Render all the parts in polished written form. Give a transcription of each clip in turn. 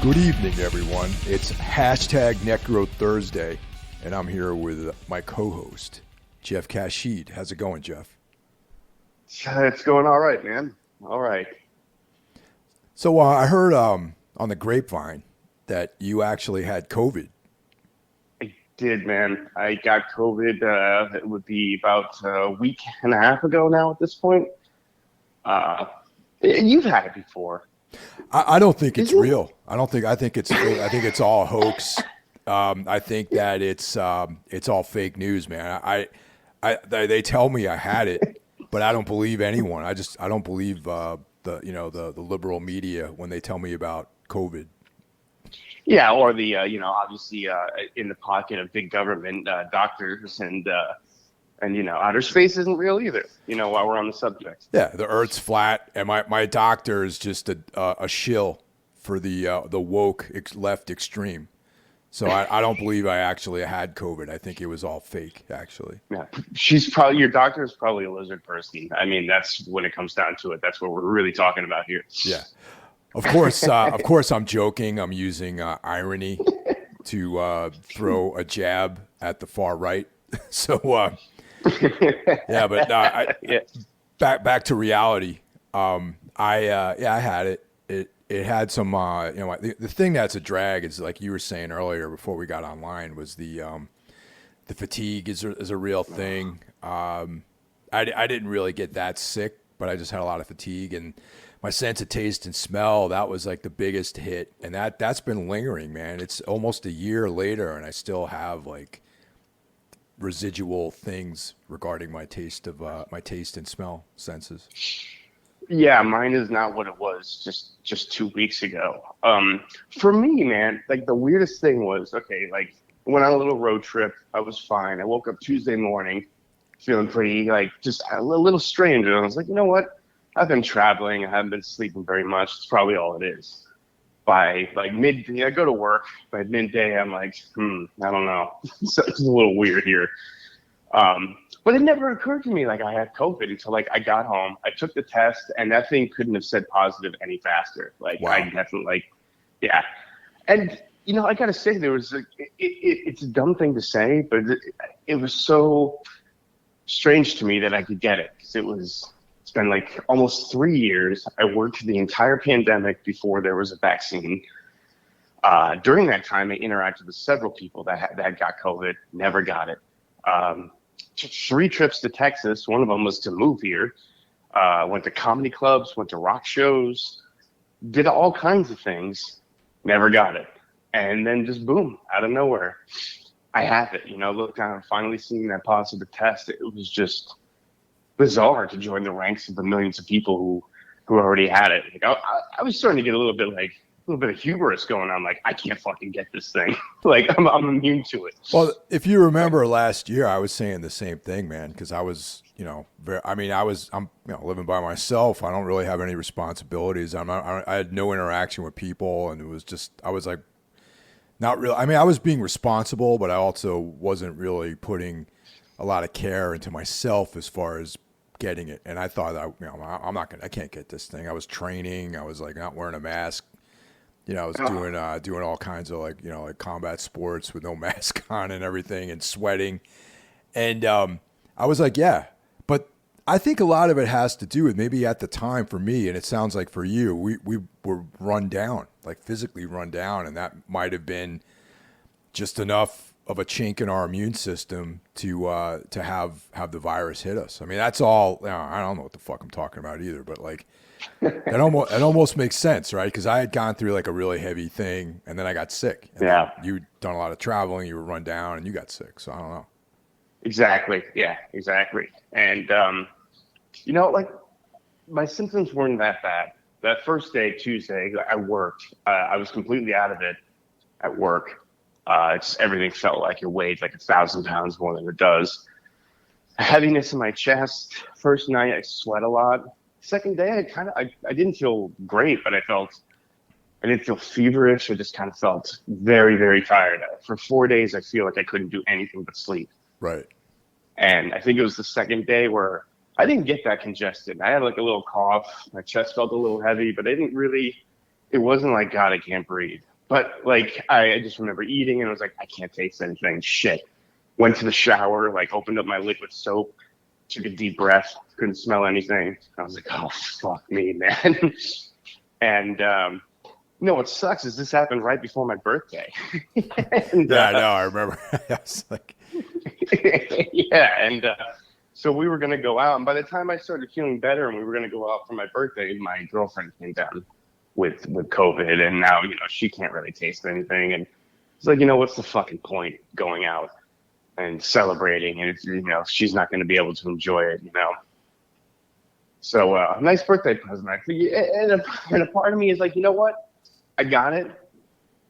Good evening, everyone. It's hashtag Necro Thursday, and I'm here with my co-host, Jeff Kashid. How's it going, Jeff? It's going all right, man. All right. So I heard on the grapevine that you actually had COVID. I did, man. I got COVID. It would be about a week and a half ago now at this point. You've had it before. I don't think it's real. I think it's fake. I think it's all a hoax. I think that it's all fake news, man. They tell me I had it, but I don't believe anyone. I don't believe the liberal media when they tell me about COVID. Yeah, or the obviously in the pocket of big government doctors and outer space isn't real either. While we're on the subject. Yeah, the Earth's flat, and my doctor is just a shill for the woke left extreme. So I don't believe I actually had COVID. I think it was all fake, actually. Yeah, your doctor is probably a lizard person. I mean, that's when it comes down to it. That's what we're really talking about here. Yeah, of course, I'm joking. I'm using irony to throw a jab at the far right. So. Yeah, but back to reality. I had it. It had some the thing that's a drag is, like you were saying earlier before we got online, was the fatigue is a real thing. I didn't really get that sick, but I just had a lot of fatigue, and my sense of taste and smell, that was like the biggest hit, and that's been lingering, man. It's almost a year later, and I still have like residual things regarding my taste and smell senses. Yeah, mine is not what it was just 2 weeks ago. For me, man, like the weirdest thing was, okay, like went on a little road trip. I was fine. I woke up Tuesday morning feeling pretty, like, just a little strange. And I was like, you know what? I've been traveling. I haven't been sleeping very much. It's probably all it is. By like midday, I go to work. By midday, I'm like, I don't know. So it's a little weird here. But it never occurred to me like I had COVID until like I got home. I took the test, and that thing couldn't have said positive any faster. Like, wow. I definitely, yeah. And I gotta say, there was it's a dumb thing to say, but it was so strange to me that I could get it, because it's been like almost 3 years. I worked the entire pandemic before there was a vaccine. During that time, I interacted with several people that got COVID, never got it. Took 3 trips to Texas. One of them was to move here. Went to comedy clubs, went to rock shows, did all kinds of things, never got it. And then just boom, out of nowhere, I have it. Look, I'm finally seeing that positive test. It was just bizarre to join the ranks of the millions of people who already had it. Like, I was starting to get a little bit of hubris going on. Like, I can't fucking get this thing. Like, I'm immune to it. Well, if you remember last year, I was saying the same thing, man, because I was, I'm living by myself. I don't really have any responsibilities. I had no interaction with people, and it was just, I was like, not really. I mean, I was being responsible, but I also wasn't really putting a lot of care into myself as far as getting it. And I thought, I can't get this thing. I was training. I was like not wearing a mask. I was doing all kinds of like combat sports with no mask on and everything, and sweating. And I was like, yeah. But I think a lot of it has to do with, maybe at the time for me, and it sounds like for you, we were run down, like physically run down, and that might have been just enough of a chink in our immune system to have the virus hit us. I mean, that's all. I don't know what the fuck I'm talking about either, but like, it almost makes sense, right? Because I had gone through like a really heavy thing, and then I got sick. And yeah. You'd done a lot of traveling, you were run down, and you got sick. So I don't know. Exactly. Yeah, exactly. And like, my symptoms weren't that bad. That first day, Tuesday, I worked. I was completely out of it at work. Everything felt like it weighed like 1,000 pounds more than it does. Heaviness in my chest. First night, I sweat a lot. Second day, I didn't feel great, but I didn't feel feverish. I just kind of felt very, very tired. For 4 days, I feel like I couldn't do anything but sleep. Right. And I think it was the second day where I didn't get that congested. I had like a little cough. My chest felt a little heavy, but it wasn't like, God, I can't breathe. But like, I just remember eating and I was like, I can't taste anything. Shit. Went to the shower, like opened up my liquid soap, took a deep breath, couldn't smell anything. I was like, oh, fuck me, man. And you know what sucks is this happened right before my birthday. And Yeah, I know. I remember. I was like, yeah, and so we were gonna go out, and by the time I started feeling better, and we were gonna go out for my birthday, my girlfriend came down with COVID, and now she can't really taste anything, and it's like, what's the fucking point going out and celebrating, and it's, she's not gonna be able to enjoy it. So nice birthday present, actually, and a part of me is like, you know what, I got it.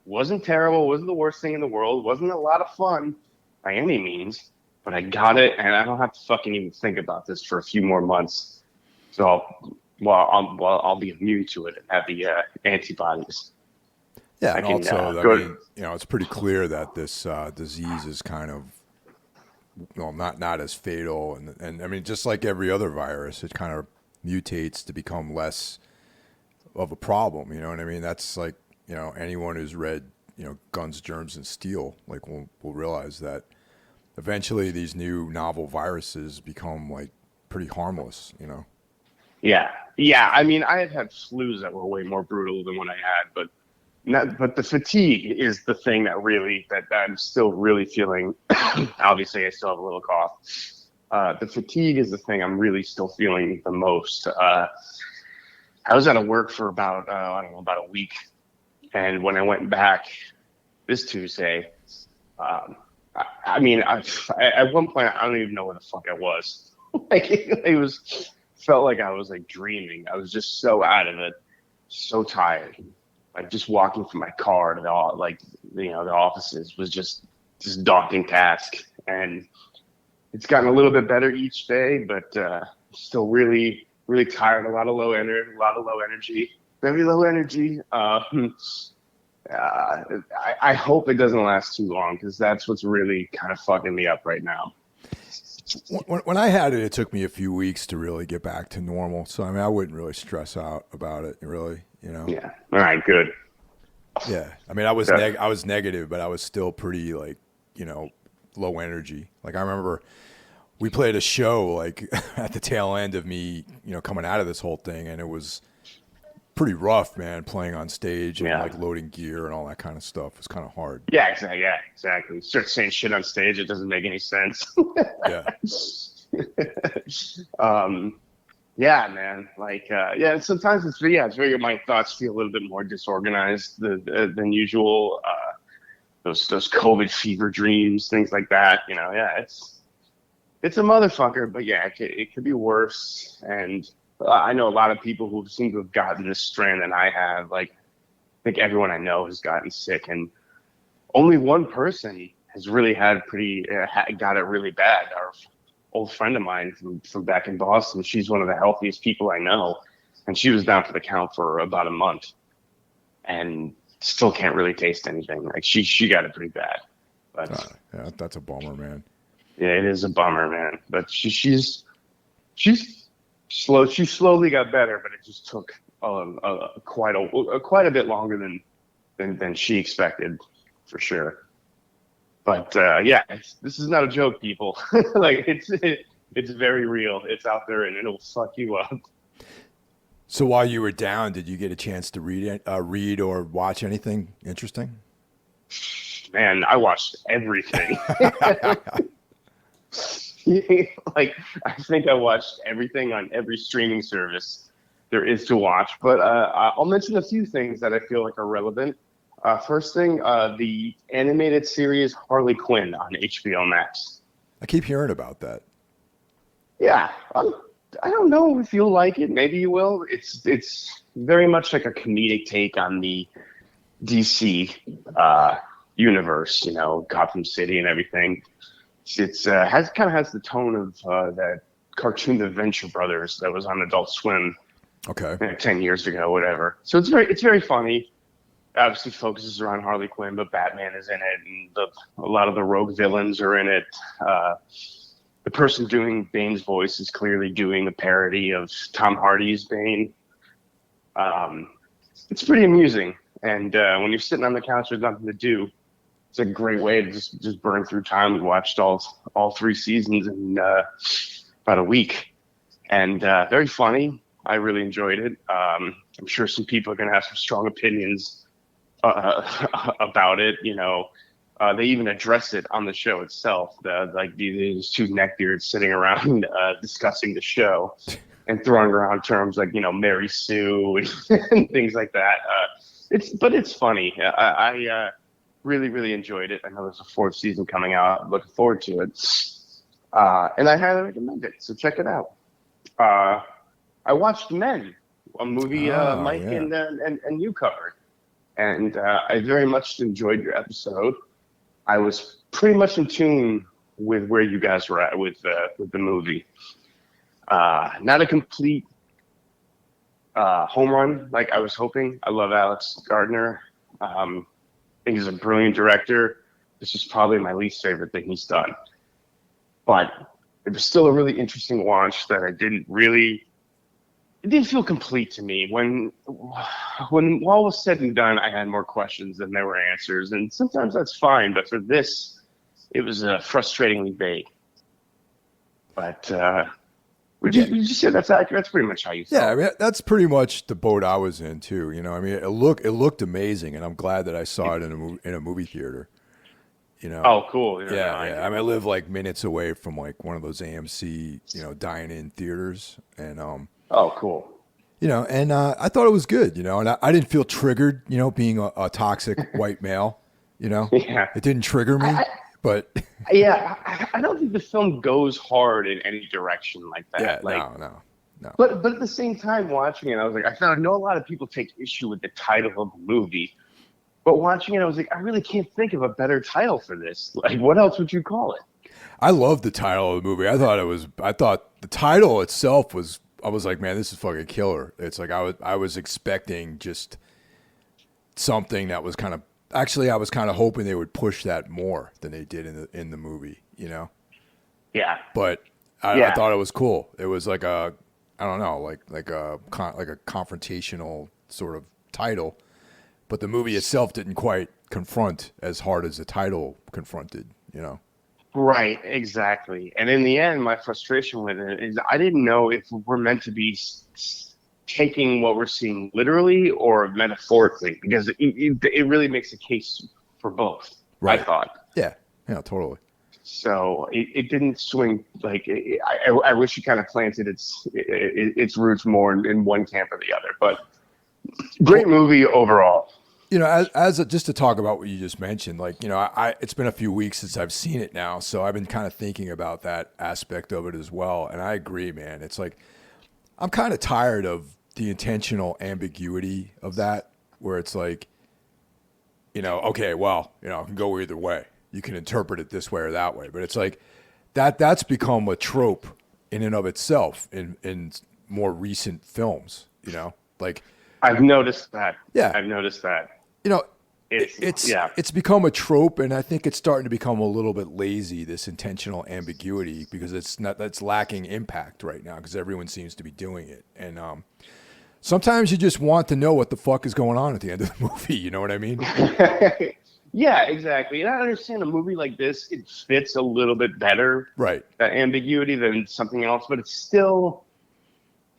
Wasn't terrible. Wasn't the worst thing in the world. Wasn't a lot of fun by any means, but I got it, and I don't have to fucking even think about this for a few more months. So, I'll be immune to it and have the antibodies. yeah, and also, I mean, it's pretty clear that this disease is kind of, not as fatal, and I mean, just like every other virus, it kind of mutates to become less of a problem. You know what I mean? That's like, anyone who's read, Guns, Germs, and Steel, like will realize that eventually these new novel viruses become like pretty harmless. Yeah. I mean, I have had flus that were way more brutal than what I had, but the fatigue is the thing that I'm still really feeling. Obviously, I still have a little cough. The fatigue is the thing I'm really still feeling the most. I was out of work for about about a week, and when I went back this Tuesday, I mean, at one point I don't even know where the fuck I was. Like it felt like I was like dreaming. I was just so out of it, so tired. Like just walking from my car to the offices was just this daunting task, and it's gotten a little bit better each day, but still really, really tired. A lot of low energy, very low energy. I hope it doesn't last too long, because that's what's really kind of fucking me up right now. When I had it, it took me a few weeks to really get back to normal. So I mean, I wouldn't really stress out about it, really. Yeah. All right. Good. Yeah. I mean, I was negative, but I was still pretty like, low energy. Like I remember we played a show like at the tail end of me, coming out of this whole thing, and it was pretty rough, man, playing on stage and like loading gear and all that kind of stuff. It's kind of hard. Yeah, exactly. Start saying shit on stage, it doesn't make any sense. Yeah. Yeah, man. Like, sometimes it's very, my thoughts feel a little bit more disorganized than usual. Those COVID fever dreams, things like that. It's a motherfucker, but yeah, it could be worse. And I know a lot of people who seem to have gotten this strand than I have. Like, I think everyone I know has gotten sick, and only one person has really got it really bad. Our old friend of mine from back in Boston. She's one of the healthiest people I know, and she was down for the count for about a month, and still can't really taste anything. Like she got it pretty bad. But yeah, that's a bummer, man. Yeah, it is a bummer, man. But she's slow. She slowly got better, but it just took quite a bit longer than she expected, for sure. But yeah, this is not a joke, people. Like it's very real. It's out there, and it'll fuck you up. So while you were down, did you get a chance to read or watch anything interesting? Man, I watched everything. Like, I think I watched everything on every streaming service there is to watch. But I'll mention a few things that I feel like are relevant. First thing, the animated series Harley Quinn on HBO Max. I keep hearing about that. Yeah, I don't know if you'll like it. Maybe you will. It's very much like a comedic take on the DC universe, Gotham City and everything. It's has the tone of that cartoon The Venture Brothers that was on Adult Swim. Okay. 10 years ago, whatever. So it's very funny. Obviously focuses around Harley Quinn, but Batman is in it, and a lot of the rogue villains are in it. The person doing Bane's voice is clearly doing a parody of Tom Hardy's Bane. It's pretty amusing. And when you're sitting on the couch with nothing to do, it's a great way to just burn through time. We watched all 3 seasons in about a week, and very funny. I really enjoyed it. I'm sure some people are going to have some strong opinions about it. They even address it on the show itself. Like these two neckbeards sitting around discussing the show and throwing around terms like Mary Sue and things like that. It's funny. I really, really enjoyed it. I know there's a 4th season coming out. I'm looking forward to it. And I highly recommend it. So check it out. I watched Men, a movie Mike and you covered. And I very much enjoyed your episode. I was pretty much in tune with where you guys were at with the movie. Not a complete home run like I was hoping. I love Alex Gardner. I think he's a brilliant director. This is probably my least favorite thing he's done. But it was still a really interesting watch that it didn't feel complete to me. When all was said and done, I had more questions than there were answers. And sometimes that's fine. But for this, it was frustratingly vague. But would you say that's accurate? That's pretty much how you felt. Yeah, I mean, that's pretty much the boat I was in too. I mean, it looked amazing, and I'm glad that I saw it in a movie theater. Oh, cool. Yeah. I mean, I live like minutes away from like one of those AMC, dine-in theaters, and oh, cool. And I thought it was good, and I didn't feel triggered, being a toxic white male, Yeah. It didn't trigger me, but yeah, I don't think the film goes hard in any direction like that. Yeah, no. But at the same time, watching it, I was like, I know a lot of people take issue with the title of the movie, but watching it, I was like, I really can't think of a better title for this. Like, what else would you call it? I loved the title of the movie. I thought the title itself was. I was like, man, this is fucking killer. It's like I was expecting just something that was kind of. Actually, I was kind of hoping they would push that more than they did in the movie. Yeah. But I thought it was cool. It was like I don't know, like a confrontational sort of title. But the movie itself didn't quite confront as hard as the title confronted. Right, exactly. And in the end, my frustration with it is I didn't know if we're meant to be taking what we're seeing literally or metaphorically, because it really makes a case for both, right. I thought. Yeah, totally. So it didn't swing. Like I wish it kind of planted its roots more in one camp or the other. But great movie overall. Just to talk about what you just mentioned, like, it's been a few weeks since I've seen it now, so I've been kind of thinking about that aspect of it as well. And I agree, man. It's like, I'm kind of tired of the intentional ambiguity of that, where it's like, okay, well, it can go either way. You can interpret it this way or that way. But it's like, that's become a trope in and of itself in more recent films, like. I've noticed that. Yeah. I've noticed that. It's become a trope, and I think it's starting to become a little bit lazy, this intentional ambiguity, because that's lacking impact right now, because everyone seems to be doing it. And sometimes you just want to know what the fuck is going on at the end of the movie. You know what I mean? Yeah, exactly. And I understand a movie like this, it fits a little bit better, right? That ambiguity than something else, but it's still.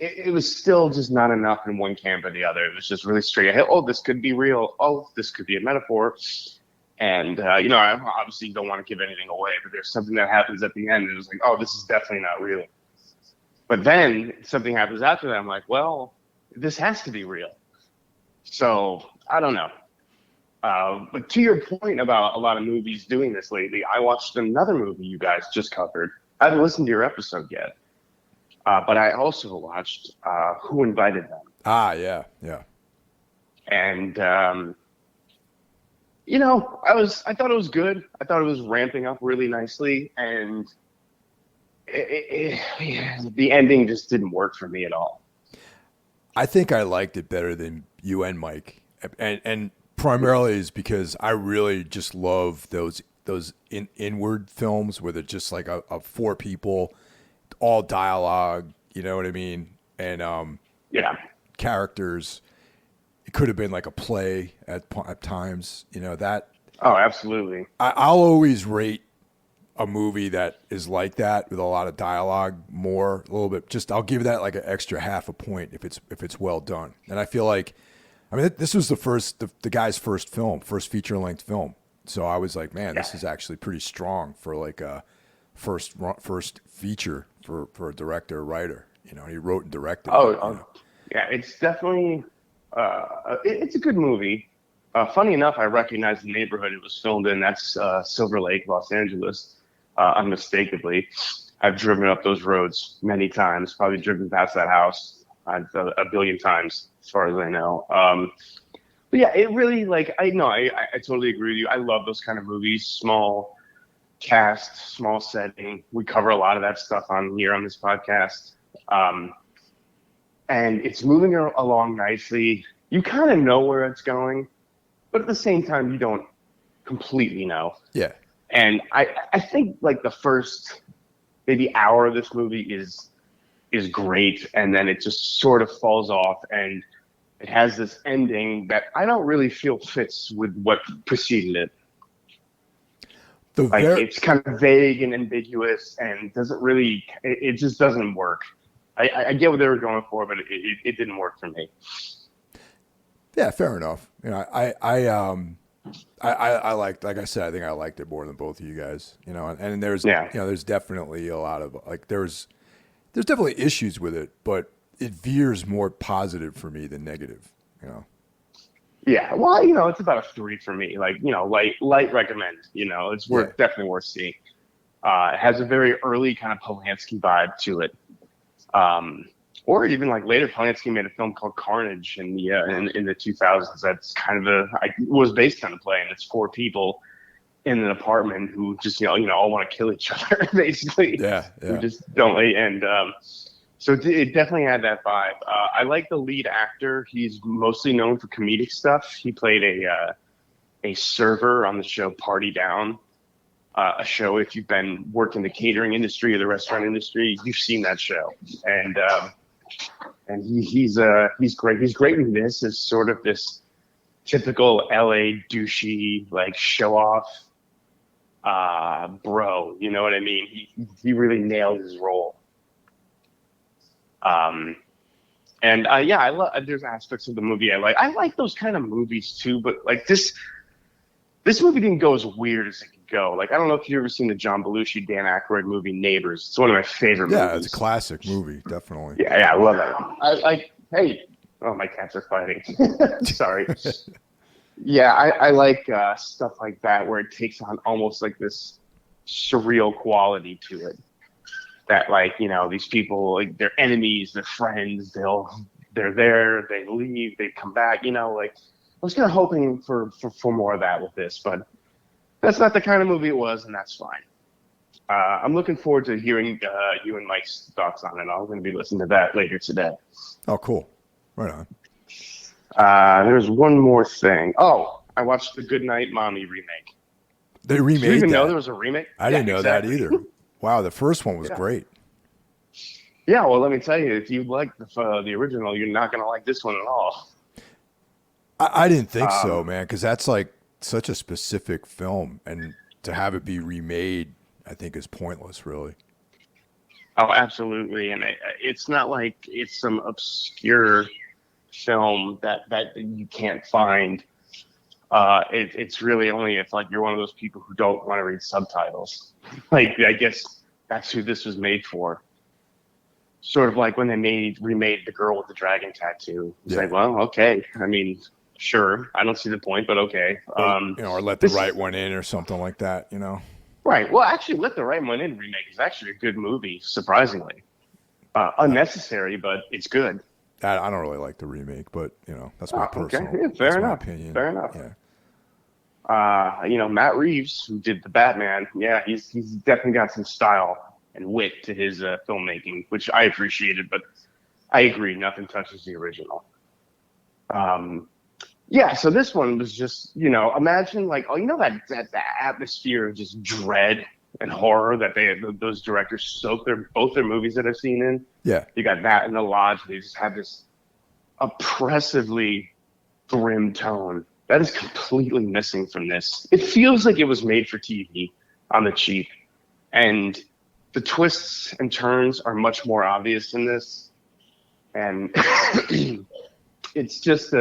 It was still just not enough in one camp or the other. It was just really straight ahead. Oh, this could be real. Oh, this could be a metaphor. And, I obviously don't want to give anything away, but there's something that happens at the end. And it was like, oh, this is definitely not real. But then something happens after that. I'm like, well, this has to be real. So I don't know. But to your point about a lot of movies doing this lately, I watched another movie you guys just covered. I haven't listened to your episode yet. But I also watched Who Invited Them. Ah, yeah. And I thought it was good. I thought it was ramping up really nicely, and the ending just didn't work for me at all. I think I liked it better than you and Mike, and primarily is because I really just love those inward films where they're just like a 4 people. All dialogue, you know what I mean? And characters. it could have been like a play at times. You know that. Oh, absolutely. I'll always rate a movie that is like that with a lot of dialogue more a little bit. Just I'll give that like an extra half a point if it's well done. And I feel like, I mean, this was the guy's first feature length film. So I was like, man, this is actually pretty strong for like a first feature for a director or writer. You know, he wrote and directed. Yeah, it's definitely it's a good movie. Funny enough, I recognize the neighborhood it was filmed in. That's Silver Lake, Los Angeles, unmistakably. I've driven up those roads many times, probably driven past that house a billion times, as far as I know. But yeah, it really, like, I totally agree with you. I love those kind of movies, small cast, small setting. We cover a lot of that stuff on this podcast. And it's moving along nicely. You kind of know where it's going, but at the same time, you don't completely know. Yeah. And I think like the first maybe hour of this movie is great, and then it just sort of falls off, and it has this ending that I don't really feel fits with what preceded it. It's kind of vague and ambiguous, and doesn't really. It just doesn't work. I get what they were going for, but it didn't work for me. Yeah, fair enough. You know, I liked, like I said, I think I liked it more than both of you guys. You know, and there's there's definitely a lot of like there's definitely issues with it, but it veers more positive for me than negative. You know. Yeah, well, it's about a 3 for me. Like, light recommend. It's definitely worth seeing. It has a very early kind of Polanski vibe to it. Or even like later, Polanski made a film called Carnage in the 2000s. That's kind of was based on a play, and it's 4 people in an apartment who just all want to kill each other basically. Yeah. Who just don't. And so it definitely had that vibe. I like the lead actor. He's mostly known for comedic stuff. He played a server on the show Party Down. A show, if you've been working the catering industry or the restaurant industry, you've seen that show. And he's great. He's great in this as sort of this typical LA douchey, like show off bro. You know what I mean? He really nailed his role. I love. There's aspects of the movie I like. I like those kind of movies too, but like this movie didn't go as weird as it could go. Like, I don't know if you've ever seen the John Belushi, Dan Aykroyd movie Neighbors. It's one of my favorite movies. Yeah, it's a classic movie, definitely. Yeah, I love that. Oh, my cats are fighting. Sorry. Yeah, I like stuff like that where it takes on almost like this surreal quality to it. That, like, these people, like, they're enemies, they're friends, they're there, they leave, they come back, like. I was kind of hoping for more of that with this, but that's not the kind of movie it was, and that's fine. I'm looking forward to hearing you and Mike's thoughts on it. I'm going to be listening to that later today. Oh, cool. Right on. There's one more thing. Oh, I watched the Goodnight Mommy remake. They remade that? Did you even know there was a remake? I didn't know that either. Wow, the first one was great. Yeah, well, let me tell you, if you like the original, you're not going to like this one at all. I didn't think so, man, because that's like such a specific film, and to have it be remade, I think, is pointless, really. Oh, absolutely, and it's not like it's some obscure film that you can't find. It's really only if like you're one of those people who don't want to read subtitles. Like, I guess that's who this was made for. Sort of like when they remade The Girl with the Dragon Tattoo. It's like, well, okay. I mean, sure. I don't see the point, but okay. Or Let the Right One In or something like that, Right. Well, actually, Let the Right One In remake is actually a good movie, surprisingly. Unnecessary, but it's good. I don't really like the remake, but, that's my personal opinion. Fair enough. Yeah. Matt Reeves, who did the Batman, he's definitely got some style and wit to his filmmaking, which I appreciated, but I agree, nothing touches the original. So this one was just, imagine like, that atmosphere of just dread and horror that those directors soak both their movies that I've seen in. Yeah. You got that in The Lodge. They just have this oppressively grim tone. That is completely missing from this. It feels like it was made for TV on the cheap, and the twists and turns are much more obvious in this. And it's just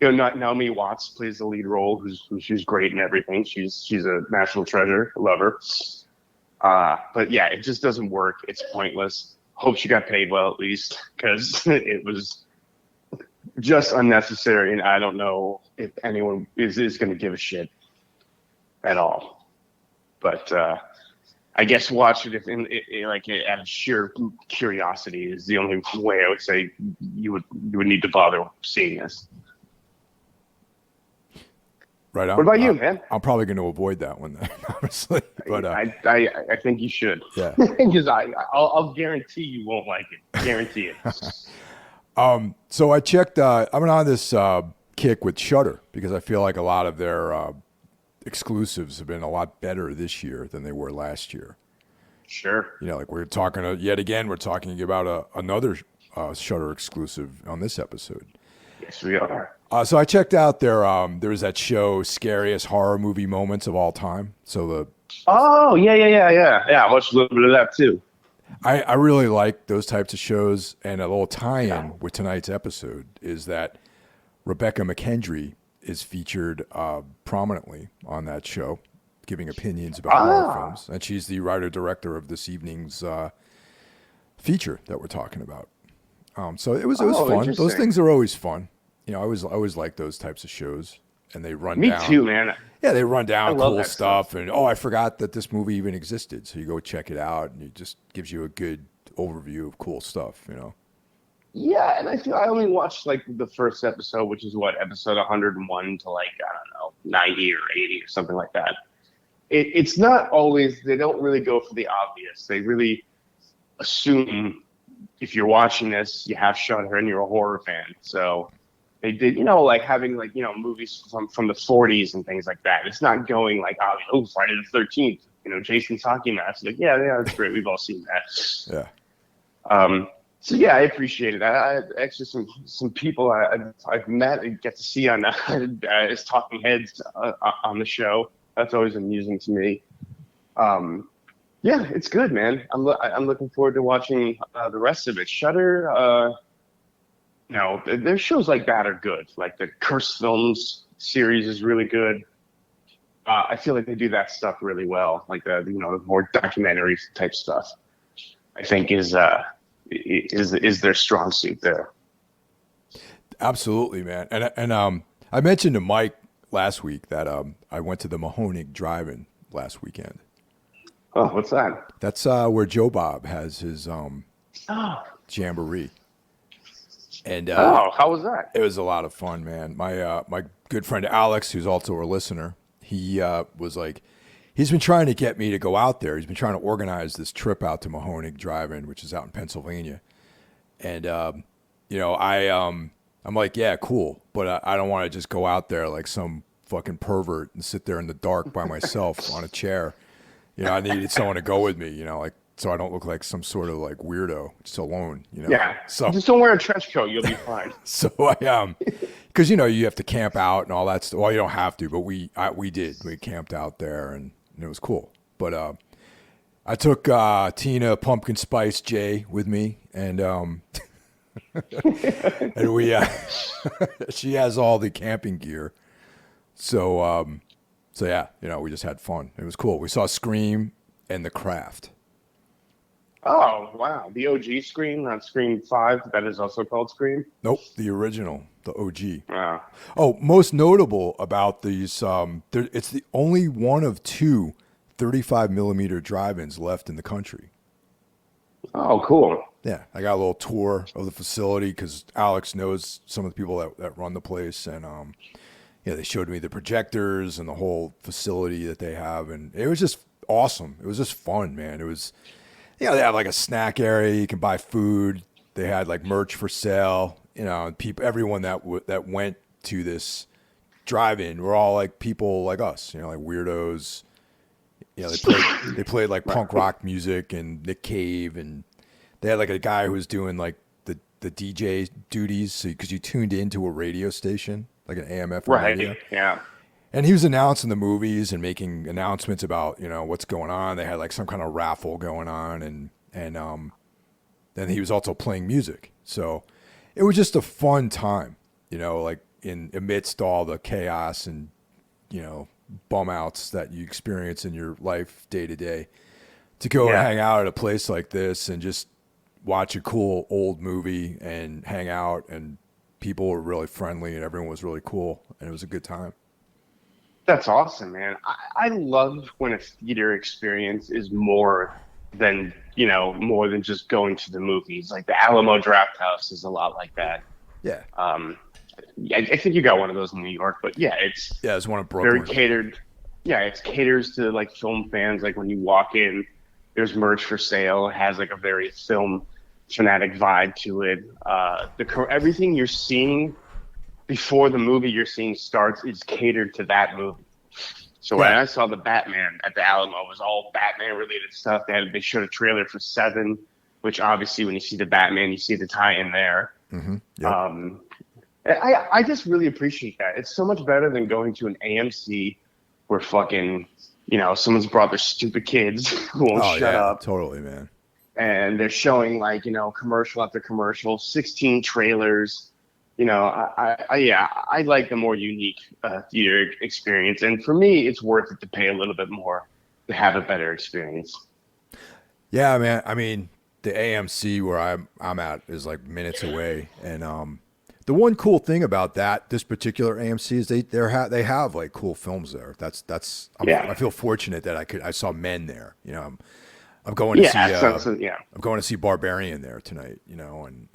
Naomi Watts plays the lead role, she's great in everything. She's a national treasure. I love her. But yeah, it just doesn't work. It's pointless. Hope she got paid well at least, because it was just unnecessary, and I don't know if anyone is going to give a shit at all. But I guess watch it out of sheer curiosity is the only way I would say you would need to bother seeing this. Right on. What about you, man? I'm probably going to avoid that one, then, honestly. But I think you should. Yeah. Because I'll guarantee you won't like it. Guarantee it. So I checked. I'm on this kick with Shudder because I feel like a lot of their exclusives have been a lot better this year than they were last year. Sure. You know, like we're talking yet again. We're talking about another Shudder exclusive on this episode. Yes, we are. So I checked out there was that show, Scariest Horror Movie Moments of All Time. So Oh, yeah. I watched a little bit of that too. I really like those types of shows, and a little tie-in with tonight's episode is that Rebekah McKendry is featured prominently on that show, giving opinions about horror films, and she's the writer-director of this evening's feature that we're talking about. So it was fun. Those things are always fun. You know, I always like those types of shows, and they run down. Me too, man. Yeah, they run down cool stuff, and I forgot that this movie even existed. So you go check it out, and it just gives you a good overview of cool stuff, you know. Yeah, and I only watched like the first episode, which is episode 101 to I don't know, 90 or 80 or something like that. It's not always, they don't really go for the obvious. They really assume if you're watching this, you have Shudder and you're a horror fan. So they did, having movies from the 40s and things like that. It's not going Friday the 13th, Jason's hockey match. Like, yeah, that's great. We've all seen that. Yeah. So yeah, I appreciate it. I actually some people I've met and get to see on as talking heads on the show. That's always amusing to me. Yeah, it's good, man. I'm looking forward to watching the rest of it. Shudder. Their shows like that are good. Like the Curse Films series is really good. I feel like they do that stuff really well. Like the more documentary type stuff, I think is their strong suit there. Absolutely, man. And I mentioned to Mike last week that I went to the Mahoning Drive-In last weekend. Oh, what's that? That's where Joe Bob has his jamboree. And how was that? It was a lot of fun, man. My good friend Alex, who's also a listener, he was like, he's been trying to get me to go out there. He's been trying to organize this trip out to Mahoning Drive-In, which is out in Pennsylvania. And I'm like, yeah, cool, but I don't want to just go out there like some fucking pervert and sit there in the dark by myself on a chair. I needed someone to go with me, so I don't look like some sort of like weirdo just alone, Yeah. So just don't wear a trench coat, you'll be fine. So I because you have to camp out and all that stuff. Well, you don't have to, but we did. We camped out there and it was cool. But I took Tina Pumpkin Spice J with me, and and we she has all the camping gear. So yeah, we just had fun. It was cool. We saw Scream and The Craft. Oh, wow. The OG Scream, not Scream 5. That is also called Scream? Nope, the original, the OG. Wow. Oh, most notable about these, it's the only one of 2 35mm drive-ins left in the country. Oh, cool. Yeah, I got a little tour of the facility because Alex knows some of the people that run the place, and they showed me the projectors and the whole facility that they have, and it was just awesome. It was just fun, man. It was... they have like a snack area. You can buy food. They had like merch for sale. Everyone that went to this drive-in were all like people like us. Like weirdos. They played like punk rock music and Nick Cave, and they had like a guy who was doing like the DJ duties. So because you tuned into a radio station, like an AM/FM Right. radio. Yeah. And he was announcing the movies and making announcements about, you know, what's going on. They had like some kind of raffle going on, and then he was also playing music. So it was just a fun time, you know, like in amidst all the chaos and, you know, bum outs that you experience in your life day to day, to go and Yeah. hang out at a place like this and just watch a cool old movie and hang out, and people were really friendly and everyone was really cool and it was a good time. That's awesome, man. I love when a theater experience is more than, more than just going to the movies. Like the Alamo Draft House is a lot like that. Yeah. Yeah, I think you got one of those in New York, but yeah, it's Yeah, there's one in very Brooklyn. catered. Yeah, it caters to like film fans. Like when you walk in, there's merch for sale. It has like a very film fanatic vibe to it. Everything you're seeing before the movie you're seeing starts is catered to that movie. So when Yeah. I saw the Batman at the Alamo, it was all Batman related stuff. They showed a trailer for Seven, which obviously when you see the Batman, you see the tie-in there. Mm-hmm. Yep. I just really appreciate that. It's so much better than going to an AMC where fucking, someone's brought their stupid kids who won't Oh shut yeah, up. totally, man. And they're showing like, commercial after commercial, 16 trailers. I like the more unique theater experience. And for me, it's worth it to pay a little bit more to have a better experience. Yeah, man. I mean, the AMC where I'm at is like minutes away, and the one cool thing about this particular AMC is they have like cool films there. I feel fortunate that I saw Men there. You know, I'm going to see I'm going to see Barbarian there tonight. You know, and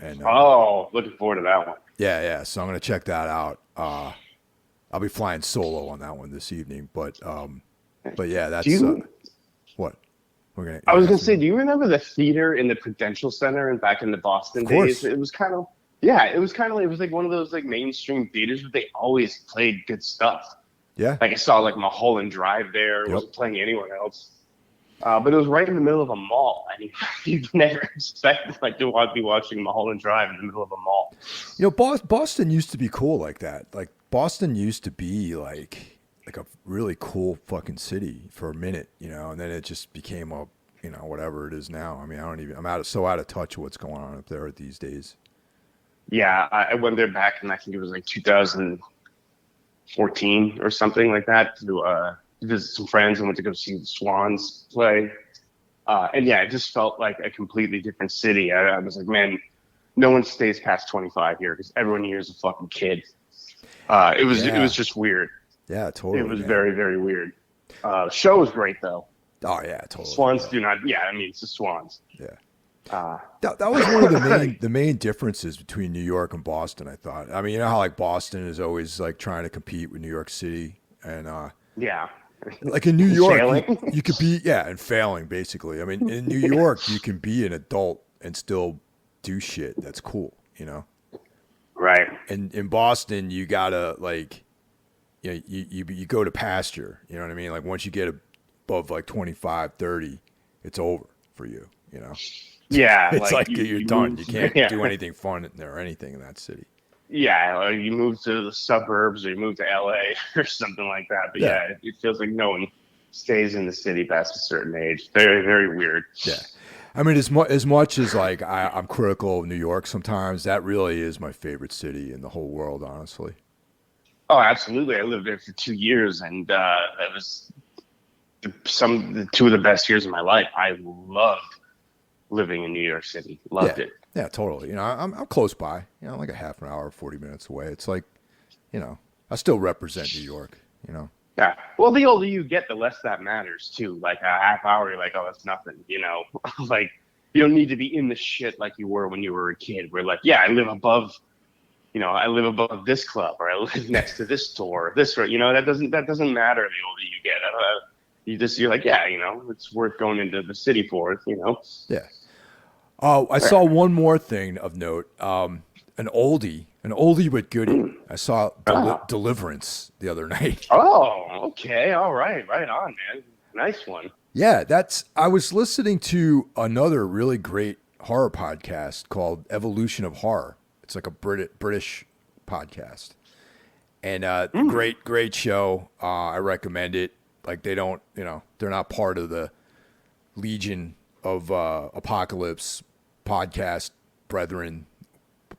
looking forward to that one. yeah. So I'm gonna check that out. I'll be flying solo on that one this evening, but yeah, that's what. I was gonna say, do you remember the theater in the Prudential Center and back in the Boston days? It was kind of like one of those like mainstream theaters, but they always played good stuff. Yeah. Like I saw like Mulholland Drive there. It wasn't playing anywhere else. But it was right in the middle of a mall. I mean, you'd never expect like to be watching Mulholland Drive in the middle of a mall. You know, Boston used to be cool like that. Like Boston used to be like a really cool fucking city for a minute, you know, and then it just became a, whatever it is now. I mean, I'm so out of touch with what's going on up there these days. Yeah, I went there back in, I think it was like 2014 or something like that to visit some friends and went to go see the Swans play. And yeah, it just felt like a completely different city. I was like, man, no one stays past 25 here because everyone here is a fucking kid. It was just weird. Yeah, totally. It was very, very weird. The show was great though. Oh yeah, totally. Swans do not. Yeah, I mean it's the Swans. Yeah. That was one of the main differences between New York and Boston, I thought. I mean, you know how like Boston is always like trying to compete with New York City, and yeah, like in New York, you could be and failing basically. I mean, in New York, you can be an adult and still do shit that's cool, you know. Right. And in Boston, you gotta like, you go to pasture. You know what I mean? Like once you get above like 25, 30, it's over for you. You know. Yeah, it's like you're done. You can't do anything fun or anything in that city. Yeah, like you move to the suburbs or you move to LA or something like that. But yeah, it feels like no one stays in the city past a certain age. Very, very weird. Yeah. I mean, as much as like I'm critical of New York sometimes, that really is my favorite city in the whole world, honestly. Oh, absolutely. I lived there for 2 years, and that was two of the best years of my life. I loved living in New York City. Loved it. Yeah, totally. You know, I'm close by. You know, like a half an hour, 40 minutes away. It's like, I still represent New York. You know. Yeah. Well, the older you get, the less that matters too. Like a half hour, you're like, oh, that's nothing. You know, like you don't need to be in the shit like you were when you were a kid. We're like, yeah, I live above this club, or I live next to this store, or this, or that doesn't matter. The older you get, you're like, yeah, it's worth going into the city for. Yeah. Oh, I saw one more thing of note. An oldie but goodie. I saw Deliverance the other night. Oh, okay, all right, right on, man. Nice one. Yeah, I was listening to another really great horror podcast called Evolution of Horror. It's like a British podcast, And great show. I recommend it. Like they don't, they're not part of the Legion of Apocalypse podcast brethren.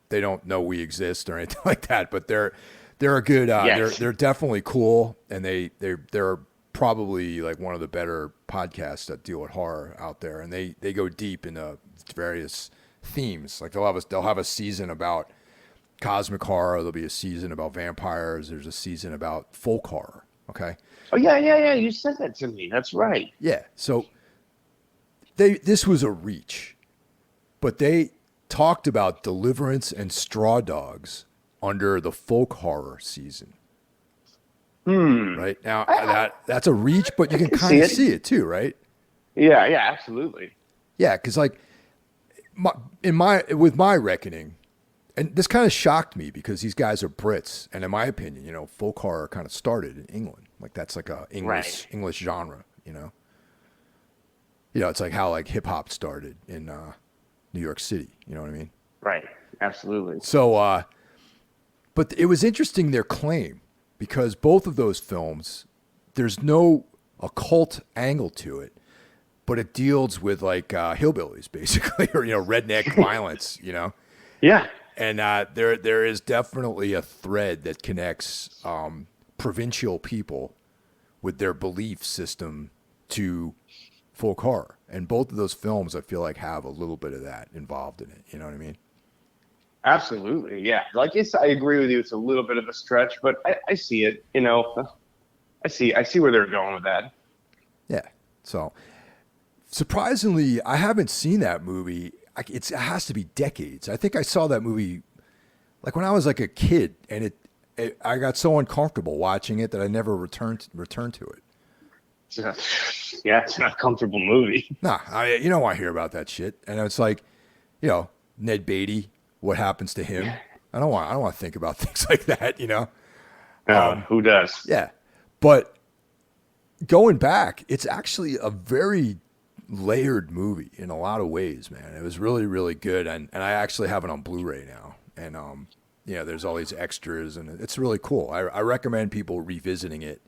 They don't know we exist or anything like that, but they're a good. Yes. They're definitely cool, and they're probably like one of the better podcasts that deal with horror out there, and they go deep into various themes. Like they'll have a season about cosmic horror. There'll be a season about vampires. There's a season about folk horror. Okay. Oh yeah. You said that to me. That's right. Yeah. So this was a reach, but they talked about Deliverance and Straw Dogs under the folk horror season. Right now, that's a reach, but you can kind of see it too, right? Yeah, absolutely. Yeah, because like with my reckoning, and this kind of shocked me because these guys are Brits, and in my opinion, folk horror kind of started in England. Like that's like a English genre, it's like how like hip hop started in New York City. You know what I mean? Right. Absolutely. So, but it was interesting their claim because both of those films, there's no occult angle to it, but it deals with like hillbillies basically, or redneck violence. Yeah. And there is definitely a thread that connects provincial people with their belief system to folk horror. And both of those films, I feel like, have a little bit of that involved in it. You know what I mean? Absolutely, yeah. Like I agree with you. It's a little bit of a stretch, but I see it. I see where they're going with that. Yeah. So surprisingly, I haven't seen that movie. It has to be decades. I think I saw that movie like when I was like a kid, and I got so uncomfortable watching it that I never returned to it. Yeah, it's not a comfortable movie. Nah, I hear about that shit, and it's like, Ned Beatty. What happens to him? I don't want to think about things like that. Who does? Yeah, but going back, it's actually a very layered movie in a lot of ways, man. It was really, really good, and I actually have it on Blu-ray now, and there's all these extras, and it's really cool. I recommend people revisiting it,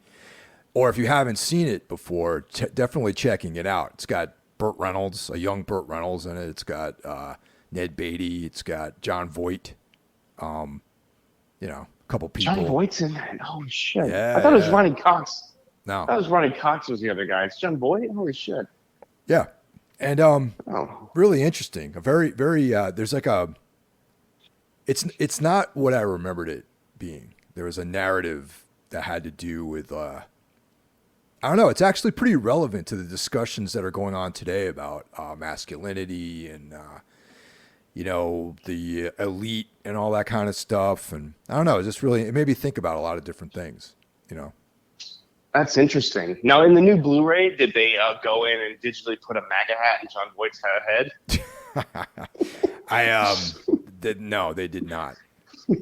or if you haven't seen it before, definitely checking it out. It's got Burt Reynolds, a young Burt Reynolds in it. It's got Ned Beatty. It's got John Voight. A couple people. John Voight's in that. Holy shit! Yeah, I thought it was Ronnie Cox. No, I thought it was Ronnie Cox was the other guy. It's John Voight. Holy shit! Yeah, and really interesting. A very, very. There's like a. It's not what I remembered it being. There was a narrative that had to do with. I don't know. It's actually pretty relevant to the discussions that are going on today about masculinity and. The elite and all that kind of stuff. And I don't know, it made me think about a lot of different things, That's interesting. Now, in the new Blu-ray, did they go in and digitally put a MAGA hat in John Voight's head? No, they did not.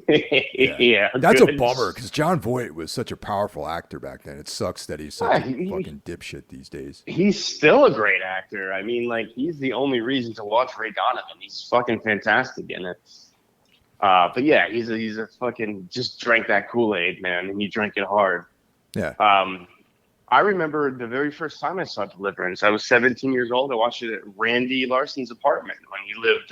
Yeah. That's a bummer because John Voight was such a powerful actor back then. It sucks that he's such a fucking dipshit these days. He's still a great actor. I mean, like, he's the only reason to watch Ray Donovan. He's fucking fantastic in it. But yeah, he's a fucking just drank that Kool-Aid, man, and he drank it hard. Yeah. I remember the very first time I saw Deliverance. I was 17 years old. I watched it at Randy Larson's apartment when he lived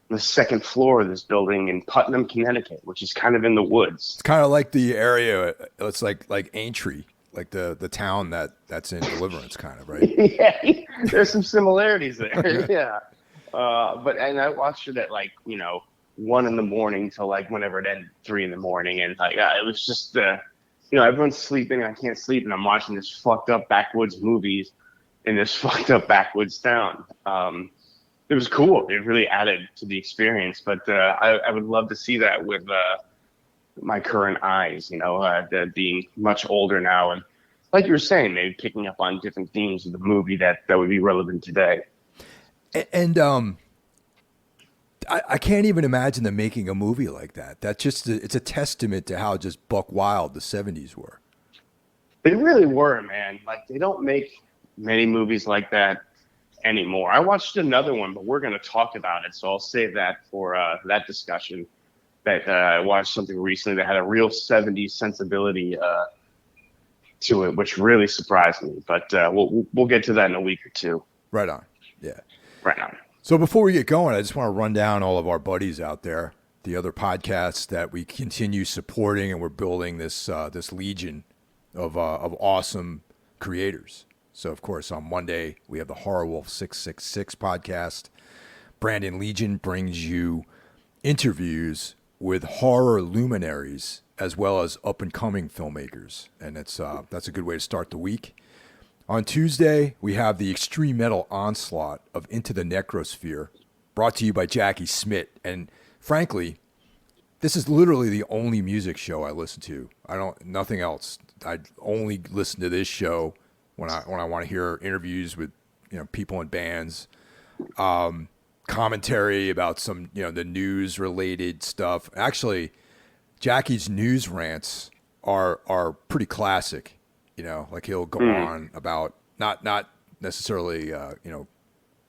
the second floor of this building in Putnam, Connecticut, which is kind of in the woods. It's kind of like the area. It's like Aintree, like the town that's in Deliverance, kind of, right? Yeah, there's some similarities there. Yeah, and I watched it at 1 a.m. till whenever it ended, 3 a.m, and it was just everyone's sleeping, I can't sleep, and I'm watching this fucked up backwoods movies in this fucked up backwoods town. It was cool. It really added to the experience, but I would love to see that with my current eyes, being much older now. And like you were saying, maybe picking up on different themes of the movie that would be relevant today. And I can't even imagine them making a movie like that. It's a testament to how just buck wild the 70s were. They really were, man. Like, they don't make many movies like that anymore. I watched another one, but we're going to talk about it, so I'll save that for that discussion. that I watched something recently that had a real 70s sensibility to it, which really surprised me. But we'll get to that in a week or two. Right on. Yeah. Right on. So before we get going, I just want to run down all of our buddies out there, the other podcasts that we continue supporting, and we're building this this legion of awesome creators. So of course on Monday we have the Horror Wolf 666 podcast. Brandon Legion brings you interviews with horror luminaries as well as up and coming filmmakers, and that's a good way to start the week. On Tuesday, we have the extreme metal onslaught of Into the Necrosphere, brought to you by Jackie Smith. And frankly, this is literally the only music show I listen to. Nothing else. I only listen to this show when I want to hear interviews with people in bands, commentary about some the news related stuff. Actually, Jackie's news rants are pretty classic. Like he'll go on about not necessarily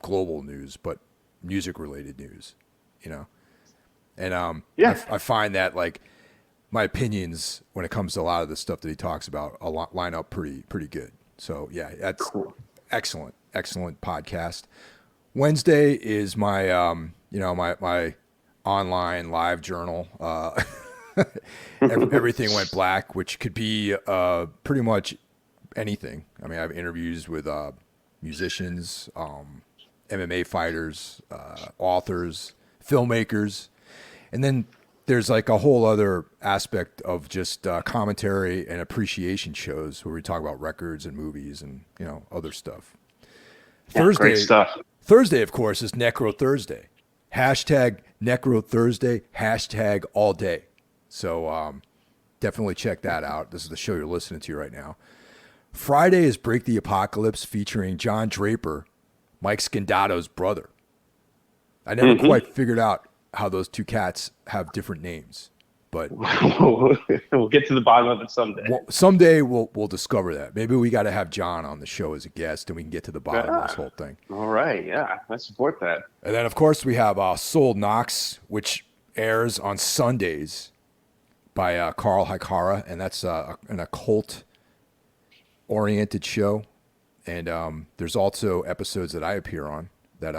global news, but music related news. And I find that like my opinions when it comes to a lot of the stuff that he talks about line up pretty good. So yeah, that's cool. Excellent podcast. Wednesday is my my online live journal. Everything Went Black, which could be pretty much anything. I mean, I have interviews with musicians, MMA fighters, authors, filmmakers, and then there's like a whole other aspect of just commentary and appreciation shows where we talk about records and movies and other stuff. Yeah, great stuff. Thursday, of course, is Necro Thursday. Hashtag Necro Thursday. Hashtag all day. So definitely check that out. This is the show you're listening to right now. Friday is Break the Apocalypse featuring John Draper, Mike Scandato's brother. I never quite figured out how those two cats have different names, but we'll get to the bottom of it someday. Someday we'll discover that. Maybe we got to have John on the show as a guest, and we can get to the bottom of this whole thing. All right, yeah, I support that. And then, of course, we have Soul Knox, which airs on Sundays by Carl Hikara, and that's an occult-oriented show. And there's also episodes that I appear on that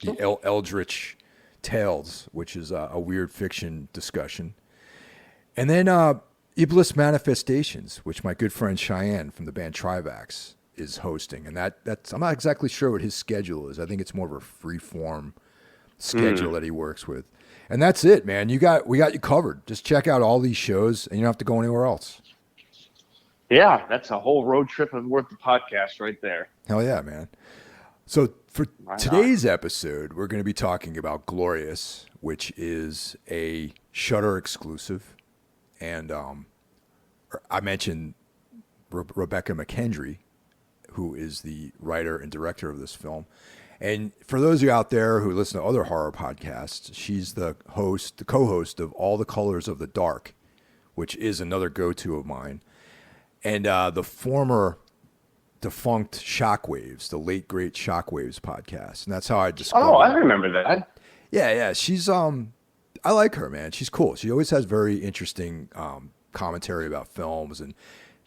the Eldritch Tales, which is a weird fiction discussion. And then Iblis Manifestations, which my good friend Cheyenne from the band Trivax is hosting. And that's I'm not exactly sure what his schedule is. I think it's more of a free-form schedule that he works with. And that's it, man. We got you covered. Just check out all these shows, and you don't have to go anywhere else. Yeah, that's a whole road trip worth of podcast right there. Hell yeah, man. So for today's episode, we're going to be talking about Glorious, which is a Shudder exclusive. And I mentioned Rebekah McKendry, who is the writer and director of this film. And for those of you out there who listen to other horror podcasts, she's the co-host of All the Colors of the Dark, which is another go-to of mine. And the former defunct Shockwaves, the late great Shockwaves podcast. And that's how I discovered Oh, I remember that. Yeah. She's I like her, man. She's cool. She always has very interesting commentary about films, and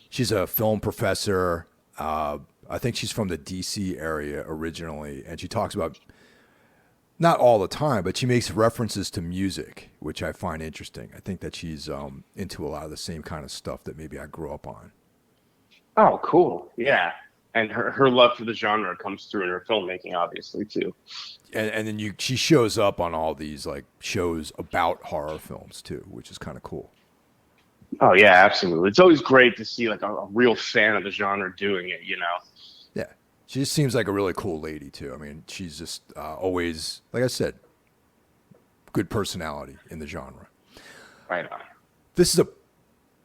she's a film professor. I think she's from the DC area originally, and she talks about, not all the time, but she makes references to music, which I find interesting. I think that she's into a lot of the same kind of stuff that maybe I grew up on. Oh, cool. Yeah. And her love for the genre comes through in her filmmaking, obviously, too. And then she shows up on all these like shows about horror films, too, which is kind of cool. Oh, yeah, absolutely. It's always great to see like a real fan of the genre doing it, Yeah. She just seems like a really cool lady, too. I mean, she's just always, like I said, good personality in the genre. Right on. This is a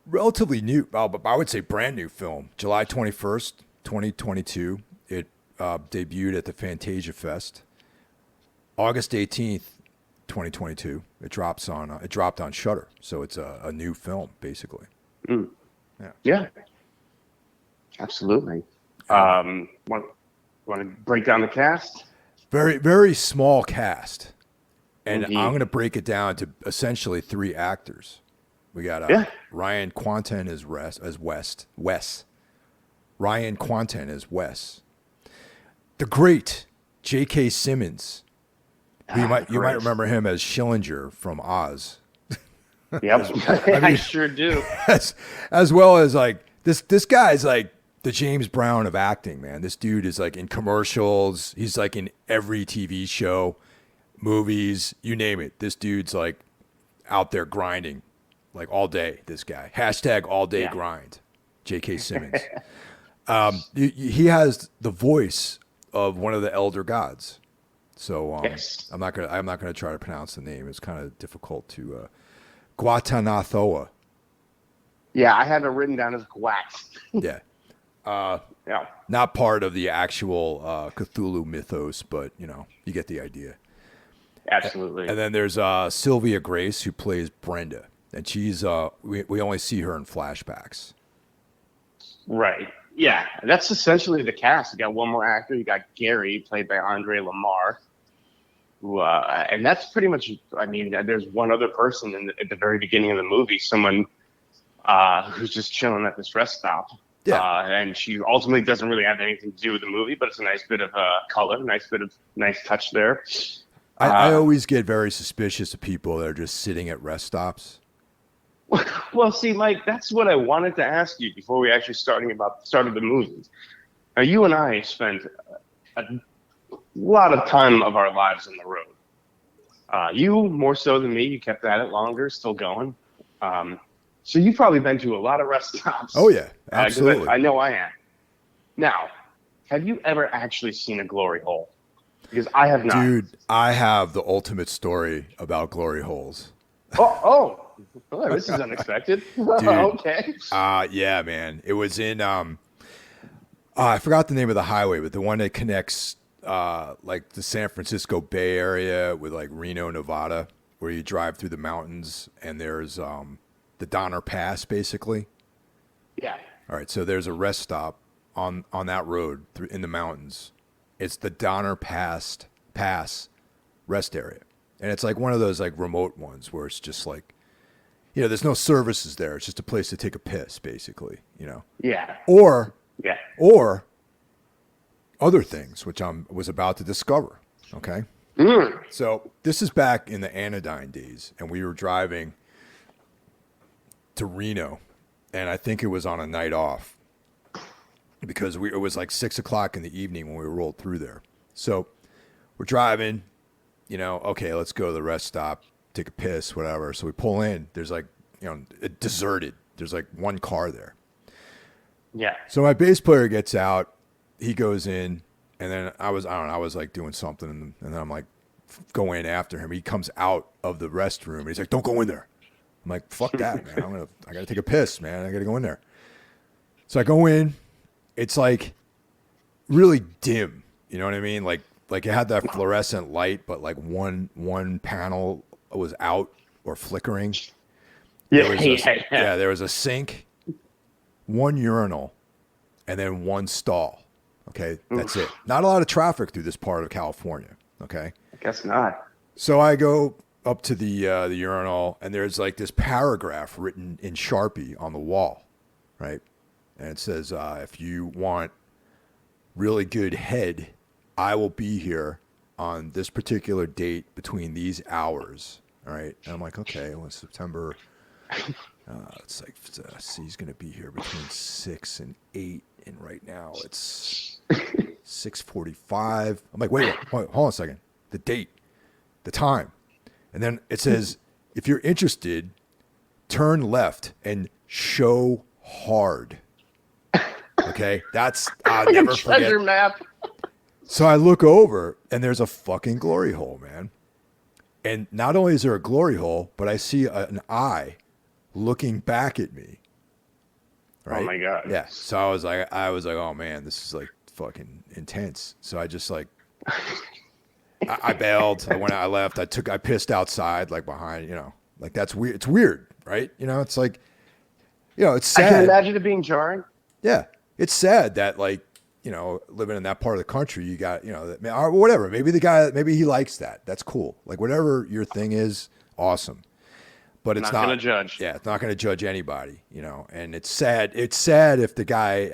relatively new, I would say brand new film. July 21st, 2022. It debuted at the Fantasia Fest. August 18th, 2022. It dropped on Shudder. So it's a new film, basically. Yeah. Absolutely. Want to break down the cast? Very, very small cast. And Indeed. I'm going to break it down to essentially 3 actors. We got Ryan Quanten as Wes. Ryan Quanten as Wes. The great J.K. Simmons. You might remember him as Schillinger from Oz. Yep, I sure do. As well as like this guy's like the James Brown of acting, man. This dude is like in commercials. He's like in every TV show, movies, you name it. This dude's like out there grinding like all day. This guy. # all day grind. J.K. Simmons. He has the voice of one of the elder gods. So Yes. I'm not gonna try to pronounce the name. It's kind of difficult to Guatanathoa. Yeah, I have it written down as Guat. Yeah. Yeah. Not part of the actual Cthulhu mythos, but you get the idea. Absolutely. And then there's Sylvia Grace, who plays Brenda, and she's we only see her in flashbacks. Right. Yeah, that's essentially the cast. You got one more actor. You got Gary, played by Andre Lamar. Who, and that's pretty much. I mean, there's one other person at the very beginning of the movie. Someone who's just chilling at this rest stop. Yeah. And she ultimately doesn't really have anything to do with the movie, but it's a nice bit of color, nice touch there. I always get very suspicious of people that are just sitting at rest stops. Well, see, Mike, that's what I wanted to ask you before we actually started the movie. Now, you and I spent a lot of time of our lives on the road. You more so than me. You kept at it longer, still going. So you've probably been to a lot of rest stops. Oh yeah, absolutely. I know I am. Now, have you ever actually seen a glory hole? Because I have not. Dude, I have the ultimate story about glory holes. Oh, this is unexpected. Okay. Yeah, man. It was in I forgot the name of the highway, but the one that connects like the San Francisco Bay Area with like Reno, Nevada, where you drive through the mountains and there's the Donner Pass, basically. Yeah. All right, so there's a rest stop on that road in the mountains. It's the Donner Pass rest area. And it's like one of those like remote ones where it's just like, there's no services there. It's just a place to take a piss, basically, Yeah. Or Yeah. Or other things, which I was about to discover. Okay. So this is back in the Anodyne days, and we were driving to Reno, and I think it was on a night off because it was like 6:00 in the evening when we rolled through there. So we're driving, okay, let's go to the rest stop, take a piss, whatever. So we pull in. There's like, deserted. There's like one car there. Yeah. So my bass player gets out, he goes in, and then I was like doing something, and then I'm like going after him. He comes out of the restroom, and he's like, "Don't go in there." I'm like, "Fuck that, man! I gotta take a piss, man. I gotta go in there." So I go in. It's like really dim. You know what I mean? Like it had that fluorescent light, but like one panel was out or flickering. There was a sink, one urinal, and then one stall. Okay, that's it. Not a lot of traffic through this part of California. Okay, I guess not. So I go up to the urinal, and there's like this paragraph written in Sharpie on the wall, right? And it says, "If you want really good head, I will be here on this particular date between these hours." All right, and I'm like, okay, well, September. It's like, he's going to be here between 6 and 8, and right now it's 6:45. I'm like, wait, hold on a second. The date, the time. And then it says, if you're interested, turn left and show hard. Okay, that's, I'll never forget. Treasure map. So I look over, and there's a fucking glory hole, man. And not only is there a glory hole, but I see an eye looking back at me. Right? Oh my God. Yeah. So I was like, oh man, this is like fucking intense. So I just like, I bailed. I left. I pissed outside, like behind, like that's weird. It's weird, right? It's like, it's sad. I can imagine it being jarring. Yeah. It's sad that like, living in that part of the country, you got, or whatever. Maybe the guy, maybe he likes that. That's cool. Like whatever your thing is, awesome. But it's not going to judge. Yeah, it's not going to judge anybody, And it's sad. It's sad if the guy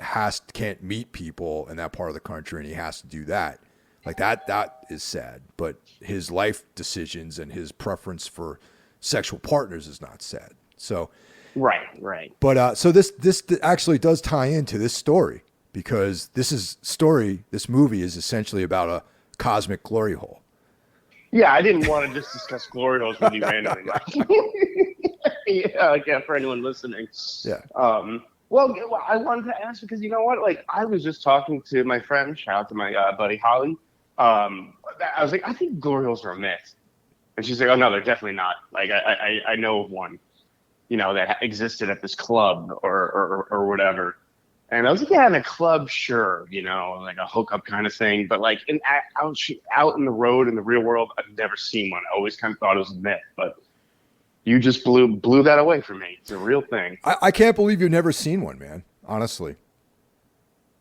can't meet people in that part of the country and he has to do that. Like that is sad. But his life decisions and his preference for sexual partners is not sad. So, right. But so this actually does tie into this story because this movie is essentially about a cosmic glory hole. Yeah, I didn't want to just discuss glory holes with you randomly. Yeah, for anyone listening. Yeah. Well, I wanted to ask because you know what? Like, I was just talking to my friend, shout out to my buddy Holly. I was like, I think glory holes are a myth, and she's like, oh no, they're definitely not. Like, I know of one, that existed at this club or whatever. And I was like, yeah, in a club, sure, like a hookup kind of thing. But like out in the road in the real world, I've never seen one. I always kind of thought it was a myth, but you just blew that away from me. It's a real thing. I can't believe you've never seen one, man. Honestly.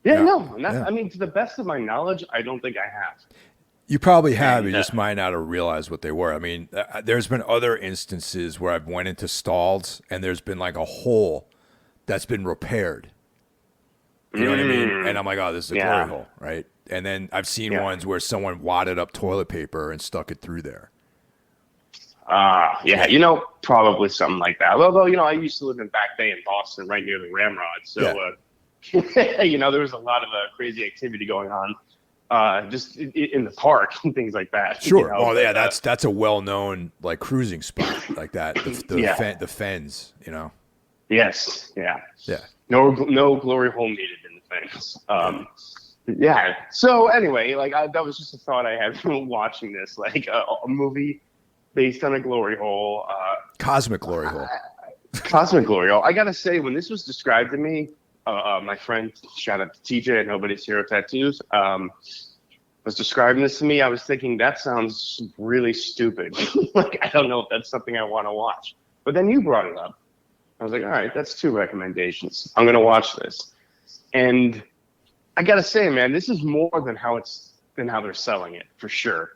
Yeah, no. I mean, to the best of my knowledge, I don't think I have. You probably have. You just might not have realized what they were. I mean, there's been other instances where I've went into stalls and there's been like a hole that's been repaired. You know what I mean? And I'm like, oh, this is a glory hole, right? And then I've seen ones where someone wadded up toilet paper and stuck it through there. Yeah, probably something like that. Although, I used to live in Back Bay in Boston, right near the Ramrod. So, there was a lot of crazy activity going on just in the park and things like that. Sure. Well, yeah, that's a well-known like cruising spot like that. The Fens, Yes. Yeah. Yeah. No glory hole needed in the Fens. Yeah. So anyway, like that was just a thought I had from watching this, like a movie based on a glory hole. Cosmic glory hole. Cosmic glory hole. I gotta say, when this was described to me, my friend, shout out to TJ at Nobody's Hero Tattoos, was describing this to me. I was thinking that sounds really stupid. Like I don't know if that's something I want to watch. But then you brought it up. I was like, all right, that's 2 recommendations. I'm gonna watch this, and I gotta say, man, this is more than how they're selling it for sure.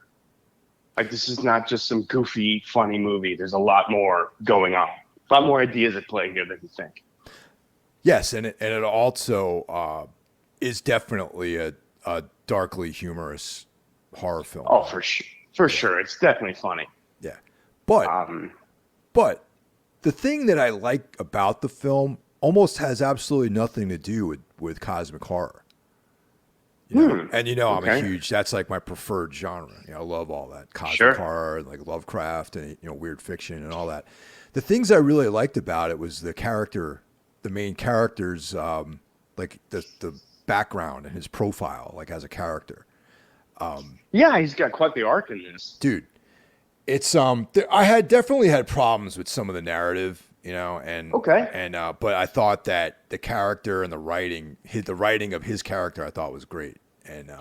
Like this is not just some goofy, funny movie. There's a lot more going on, a lot more ideas at play here than you think. Yes, and it also is definitely a darkly humorous horror film. Oh, for sure, it's definitely funny. Yeah, but the thing that I like about the film almost has absolutely nothing to do with cosmic horror. And I'm a huge, that's like my preferred genre. I love all that cosmic horror and like Lovecraft and weird fiction and all that. The things I really liked about it was the main character's like the background and his profile, like as a character. Yeah, he's got quite the arc in this. Dude, it's I had definitely had problems with some of the narrative, but I thought that the character and the writing of his character I thought was great. And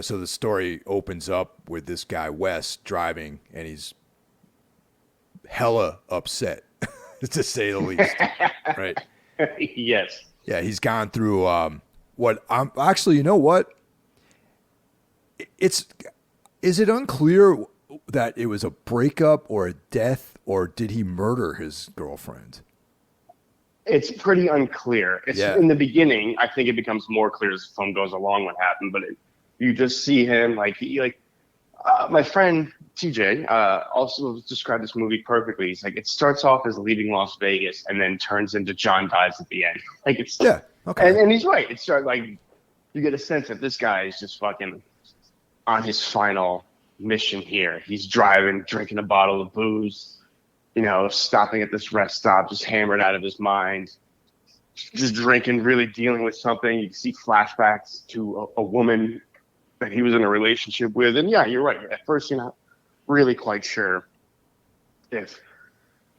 so the story opens up with this guy Wes driving and he's hella upset to say the least. Right? Yes. Yeah, he's gone through what I'm actually, you know what? Is it unclear that it was a breakup or a death, or did he murder his girlfriend? It's pretty unclear. In the beginning. I think it becomes more clear as the film goes along what happened, but you just see him my friend TJ also described this movie perfectly. He's like, it starts off as leaving Las Vegas and then turns into John dies at the end. Like it's okay, and he's right. It starts like you get a sense that this guy is just fucking on his final mission here. He's driving, drinking a bottle of booze, stopping at this rest stop, just hammered out of his mind, just drinking, really dealing with something. You can see flashbacks to a woman that he was in a relationship with. And yeah, you're right. At first, you're not really quite sure if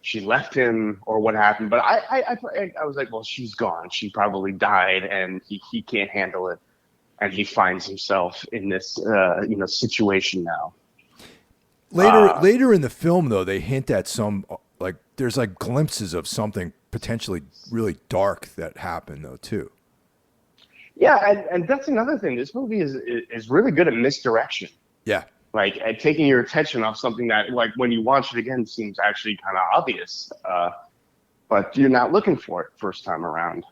she left him or what happened. But I was like, well, she's gone. She probably died and he can't handle it. And he finds himself in this, situation now. Later in the film, though, they hint at some there's like glimpses of something potentially really dark that happened, though, too. Yeah, and that's another thing. This movie is really good at misdirection. Yeah. Like at taking your attention off something that, like, when you watch it again, seems actually kind of obvious, but you're not looking for it first time around.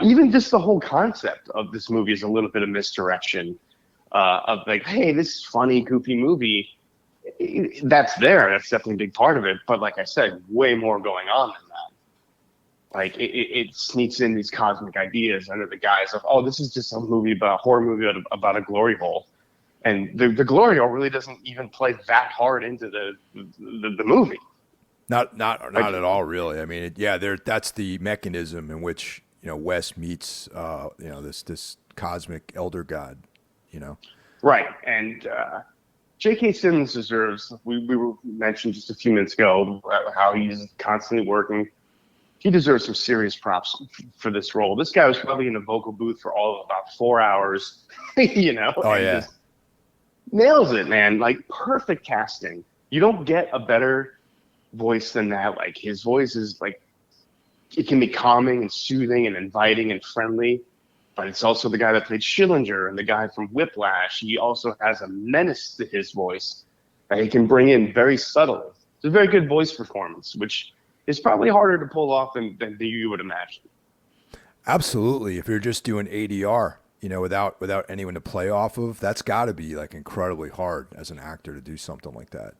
Even just the whole concept of this movie is a little bit of misdirection. Of like, hey, this funny, goofy movie, that's there. That's definitely a big part of it. But like I said, way more going on than that. Like it sneaks in these cosmic ideas under the guise of, oh, this is just a movie about a horror movie about a glory hole, and the glory hole really doesn't even play that hard into the movie. Not Like, at all, really. I mean, that's the mechanism in which Wes meets this cosmic elder god. right, and J.K. Simmons deserves. We mentioned just a few minutes ago how he's constantly working. He deserves some serious props for this role. This guy was probably in a vocal booth for all of about 4 hours, Oh and yeah. just nails it, man. Like, perfect casting. You don't get a better voice than that. Like, his voice is like, it can be calming and soothing and inviting and friendly, but it's also the guy that played Schillinger and the guy from Whiplash. He also has a menace to his voice that he can bring in very subtly. It's a very good voice performance, which is probably harder to pull off than you would imagine. Absolutely. If you're just doing ADR, without anyone to play off of, that's got to be like incredibly hard as an actor to do something like that.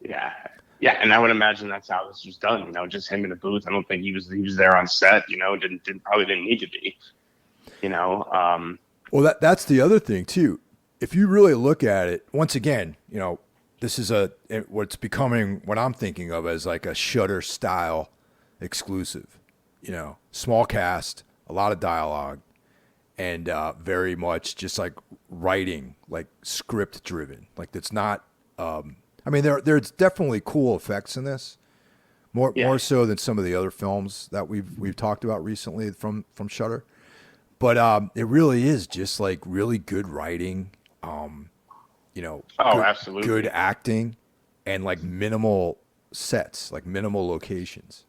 Yeah. Yeah, and I would imagine that's how this was done. Just him in a booth. I don't think he was there on set. Probably didn't need to be. Well, that's the other thing too. If you really look at it, once again, this is what's becoming what I'm thinking of as like a Shudder style exclusive. Small cast, a lot of dialogue, and very much just like writing, like script driven. Like that's not. I mean, there's definitely cool effects in this, more so than some of the other films that we've talked about recently from Shudder. But it really is just like really good writing, Absolutely. good acting, and like minimal sets, like minimal locations.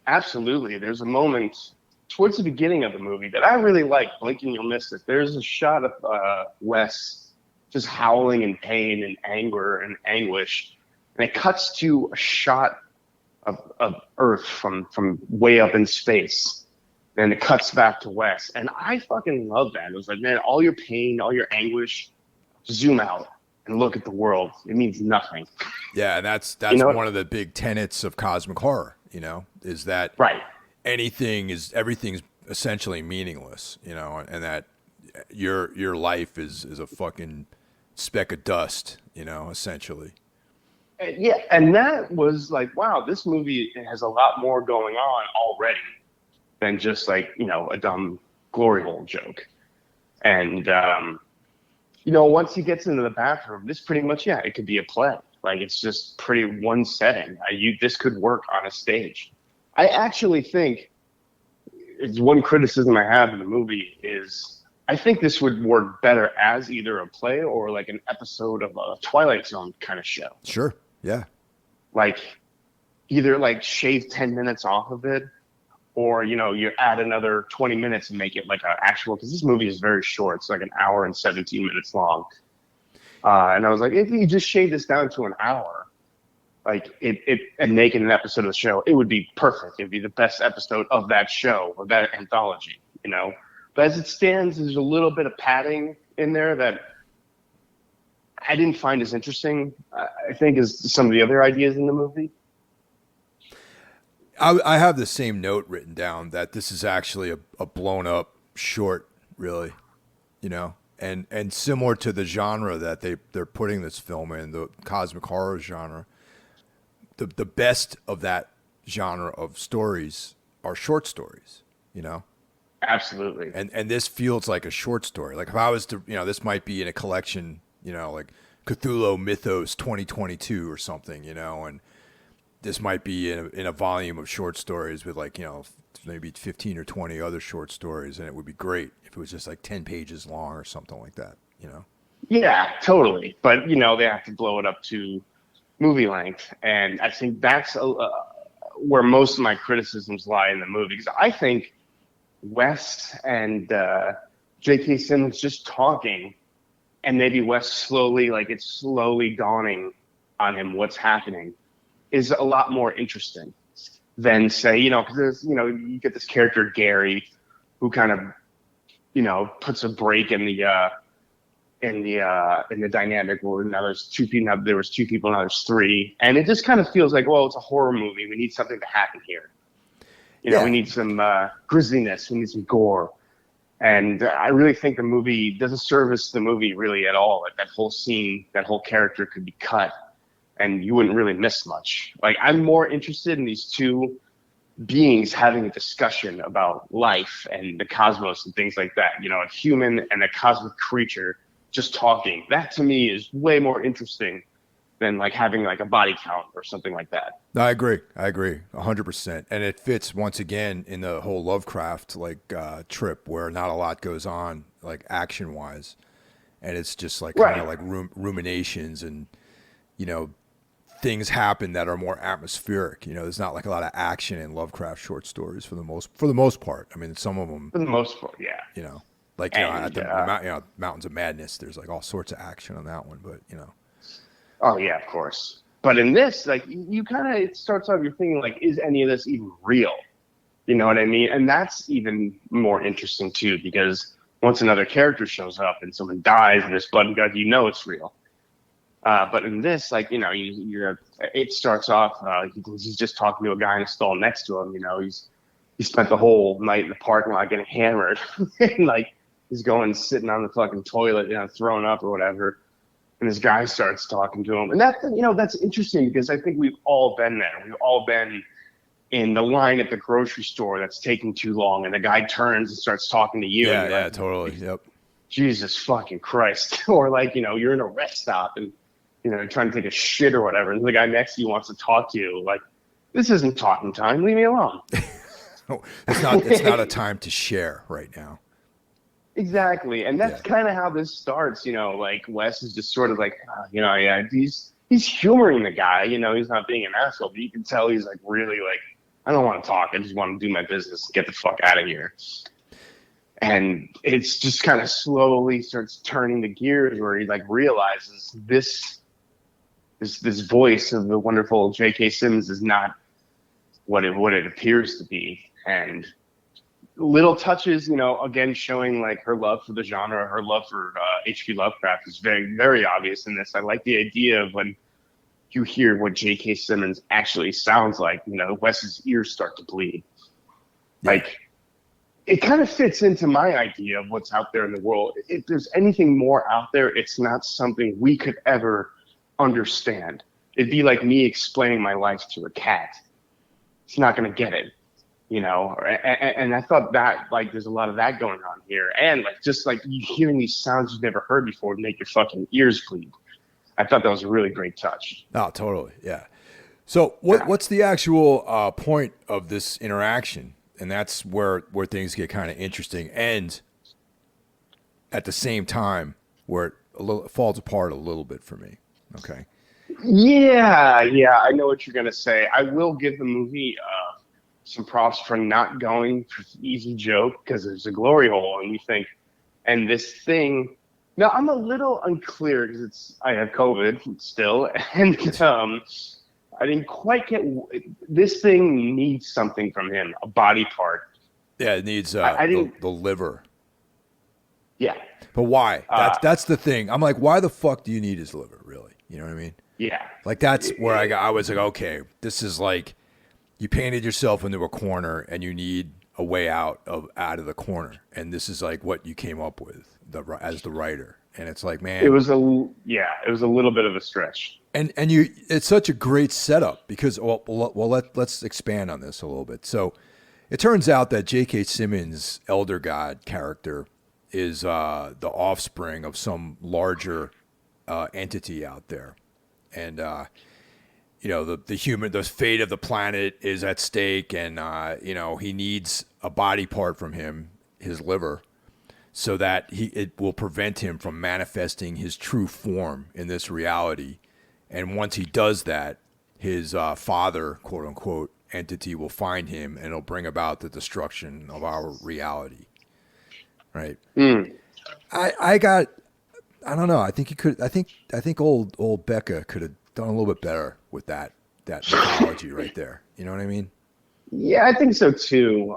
Absolutely. There's a moment towards the beginning of the movie that I really like. Blink and you'll miss it. There's a shot of Wes just howling in pain and anger and anguish, and it cuts to a shot of Earth from way up in space. And it cuts back to Wes. And I fucking love that. It was like, man, all your pain, all your anguish, zoom out and look at the world. It means nothing. Yeah, and that's one of the big tenets of cosmic horror, is that right. Everything's essentially meaningless, and that your life is a fucking speck of dust, essentially. Yeah, and that was like, wow, this movie has a lot more going on already than just like, a dumb glory hole joke. And, once he gets into the bathroom, this pretty much, it could be a play. Like, it's just pretty one setting. This could work on a stage. I actually think it's one criticism I have in the movie is I think this would work better as either a play or like an episode of a Twilight Zone kind of show. Sure. Yeah. Like, either like shave 10 minutes off of it, or you add another 20 minutes and make it like an actual, because this movie is very short. It's like an hour and 17 minutes long. And I was like, if you just shave this down to an hour, like and make it an episode of the show, it would be perfect. It'd be the best episode of that show or that anthology, But as it stands, there's a little bit of padding in there that I didn't find as interesting, I think, as some of the other ideas in the movie. I have the same note written down that this is actually a blown up short, really, and similar to the genre that they're putting this film in, the cosmic horror genre. The best of that genre of stories are short stories, Absolutely. And this feels like a short story. Like if I was to, this might be in a collection, like Cthulhu Mythos 2022 or something, and this might be in a volume of short stories with like, maybe 15 or 20 other short stories. And it would be great if it was just like 10 pages long or something like that, Yeah, totally. But, they have to blow it up to movie length. And I think that's where most of my criticisms lie in the movie. Because I think Wes and J.K. Simmons just talking, and maybe Wes slowly, like it's slowly dawning on him what's happening, is a lot more interesting than say, because there's, you get this character Gary, who kind of, puts a break in the dynamic where now there's two people, now there was two people, now there's three, and it just kind of feels like, well, it's a horror movie. We need something to happen here. We need some grisliness. We need some gore. And I really think the movie doesn't service the movie really at all. Like that whole scene, that whole character could be cut, and you wouldn't really miss much. Like I'm more interested in these two beings having a discussion about life and the cosmos and things like that. A human and a cosmic creature just talking. That to me is way more interesting than like having like a body count or something like that. No, I agree 100%. And it fits once again in the whole Lovecraft trip where not a lot goes on like action wise. And it's just like kind of like ruminations and, things happen that are more atmospheric. There's not like a lot of action in Lovecraft short stories for the most part. I mean, some of them, for the most part, yeah. At the Mountains of Madness, there's like all sorts of action on that one, but Oh yeah, of course. But in this, like you kind of, it starts off, you're thinking like, is any of this even real? You know what I mean? And that's even more interesting too, because once another character shows up and someone dies and there's blood and guts, it's real. But in this, like, it starts off, he's just talking to a guy in a stall next to him. He spent the whole night in the parking lot getting hammered. And like, he's sitting on the fucking toilet, throwing up or whatever. And this guy starts talking to him. And that's interesting because I think we've all been there. We've all been in the line at the grocery store that's taking too long. And the guy turns and starts talking to you. Yeah, totally. Yep. Jesus fucking Christ. Or like, you're in a rest stop and, trying to take a shit or whatever. And the guy next to you wants to talk to you. Like, this isn't talking time. Leave me alone. It's not a time to share right now. Exactly. And that's kind of how this starts. Like Wes is just sort of like, he's humoring the guy. He's not being an asshole, but you can tell he's like really like, I don't want to talk. I just want to do my business and get the fuck out of here. And it's just kind of slowly starts turning the gears where he like realizes this voice of the wonderful J.K. Simmons is not what it appears to be. And little touches, again, showing like her love for the genre, her love for H.P. Lovecraft is very, very obvious in this. I like the idea of when you hear what J.K. Simmons actually sounds like, Wes's ears start to bleed. Like, it kind of fits into my idea of what's out there in the world. If there's anything more out there, it's not something we could ever understand. It'd be like me explaining my life to a cat. It's not going to get it, and I thought that like there's a lot of that going on here. And like just like you hearing these sounds you've never heard before make your fucking ears bleed. I thought that was a really great touch. Oh, totally. Yeah. So what's the actual point of this interaction? And that's where things get kind of interesting, and at the same time where it falls apart a little bit for me. Okay. Yeah, I know what you're gonna say. I will give the movie some props for not going for the easy joke, because there's a glory hole, and you think, and this thing. Now I'm a little unclear because I have COVID still, and I didn't quite get. This thing needs something from him, a body part. Yeah, it needs the liver. Yeah. But why? That's the thing. I'm like, why the fuck do you need his liver, really? You know what I mean? Yeah. Like, that's where I was like, okay, this is like, you painted yourself into a corner and you need a way out of the corner. And this is like what you came up with as the writer. And it's like, man. It was a little bit of a stretch. And it's such a great setup because, let's expand on this a little bit. So it turns out that J.K. Simmons' Elder God character is the offspring of some larger entity out there. And, the fate of the planet is at stake, and, he needs a body part from him, his liver, so that it will prevent him from manifesting his true form in this reality. And once he does that, his father, quote unquote, entity will find him and it'll bring about the destruction of our reality. Right. Mm. I don't know. I think he could. I think old Becca could have done a little bit better with that mythology right there. You know what I mean? Yeah, I think so too.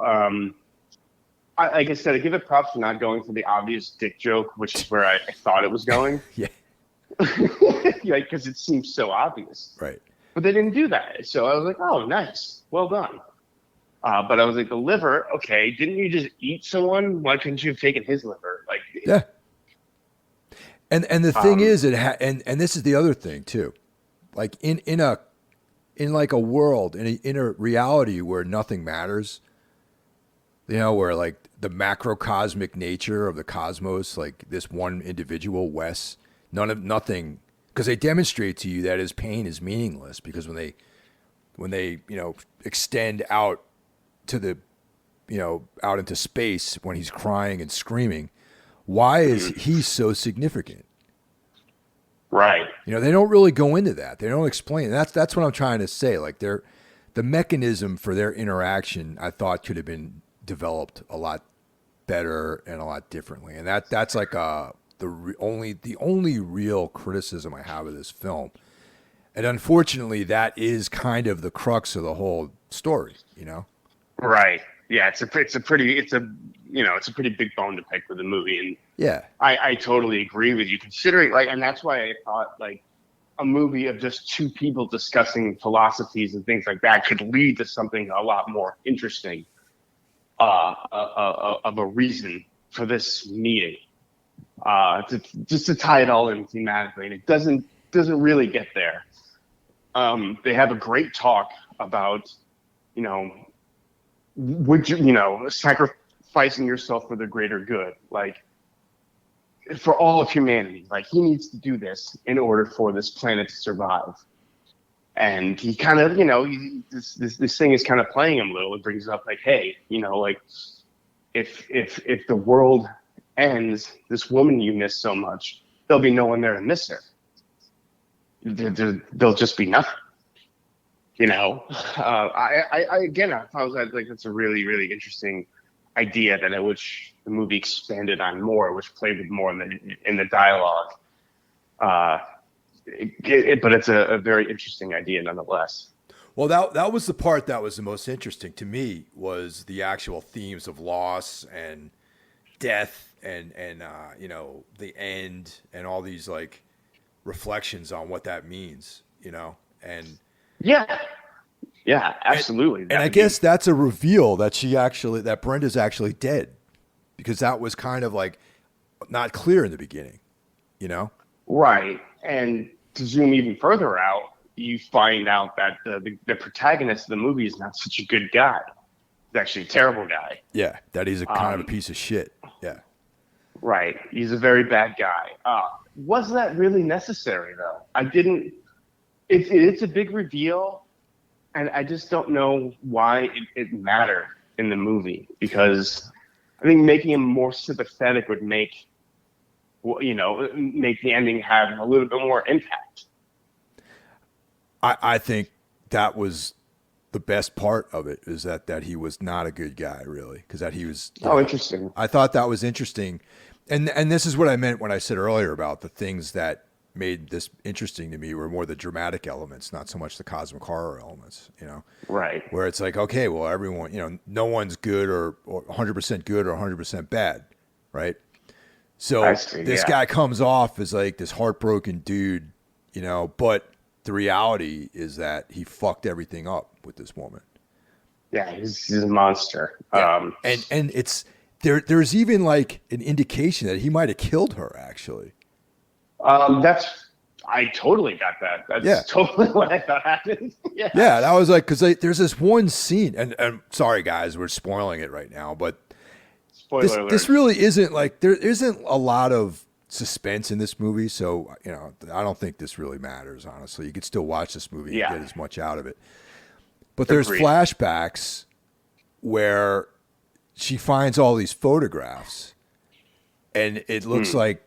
Like I said, I give it props for not going for the obvious dick joke, which is where I thought it was going. Yeah. Because it seems so obvious. Right. But they didn't do that. So I was like, oh, nice. Well done. But I was like, the liver, okay, didn't you just eat someone? Why couldn't you have taken his liver? Like, yeah. And the thing is, and this is the other thing too, like in like a world in a reality where nothing matters, you know, where like the macrocosmic nature of the cosmos, like this one individual, Wes, nothing, because they demonstrate to you that his pain is meaningless, because when they extend out to the out into space when he's crying and screaming, why is he so significant? Right. They don't really go into that. They don't explain. That's what I'm trying to say. Like the mechanism for their interaction, I thought could have been developed a lot better and a lot differently. And that's like the only real criticism I have of this film. And unfortunately, that is kind of the crux of the whole story. Right. Yeah. It's a pretty big bone to pick with the movie, and yeah, I totally agree with you. Considering and that's why I thought like a movie of just two people discussing philosophies and things like that could lead to something a lot more interesting, of a reason for this meeting, to tie it all in thematically, and it doesn't really get there. They have a great talk about, would you, sacrificing yourself for the greater good, like for all of humanity. Like he needs to do this in order for this planet to survive. And he kind of, this thing is kind of playing him a little. It brings up like, hey, like if the world ends, this woman you miss so much, there'll be no one there to miss her. There'll just be nothing. I was like, that's a really, really interesting idea that I wish the movie expanded on more, which played with more in the dialogue. But it's a very interesting idea nonetheless. Well, that was the part that was the most interesting to me, was the actual themes of loss and death and the end and all these like reflections on what that means, and yeah, absolutely. And I guess that's a reveal that Brenda's actually dead, because that was kind of like not clear in the beginning, Right. And to zoom even further out, you find out that the protagonist of the movie is not such a good guy. He's actually a terrible guy. Yeah, that he's a kind of a piece of shit. Yeah. Right. He's a very bad guy. Was that really necessary, though? It's a big reveal, and I just don't know why it mattered in the movie, because I think making him more sympathetic would make the ending have a little bit more impact. I think that was the best part of it, is that he was not a good guy, really, because that he was. Interesting. I thought that was interesting, and this is what I meant when I said earlier about the things that made this interesting to me were more the dramatic elements, not so much the cosmic horror elements. Right. Where it's like, okay, well, everyone, no one's good or 100% good or 100% bad, right? So this guy comes off as like this heartbroken dude, but the reality is that he fucked everything up with this woman. Yeah, he's a monster. Yeah. And it's there's even like an indication that he might have killed her, actually. I totally got that. That's totally what I thought happened. Yeah, that was like, because there's this one scene, and sorry guys, we're spoiling it right now, but this really isn't like, there isn't a lot of suspense in this movie, so I don't think this really matters, honestly. You could still watch this movie and get as much out of it. But there's flashbacks where she finds all these photographs, and it looks like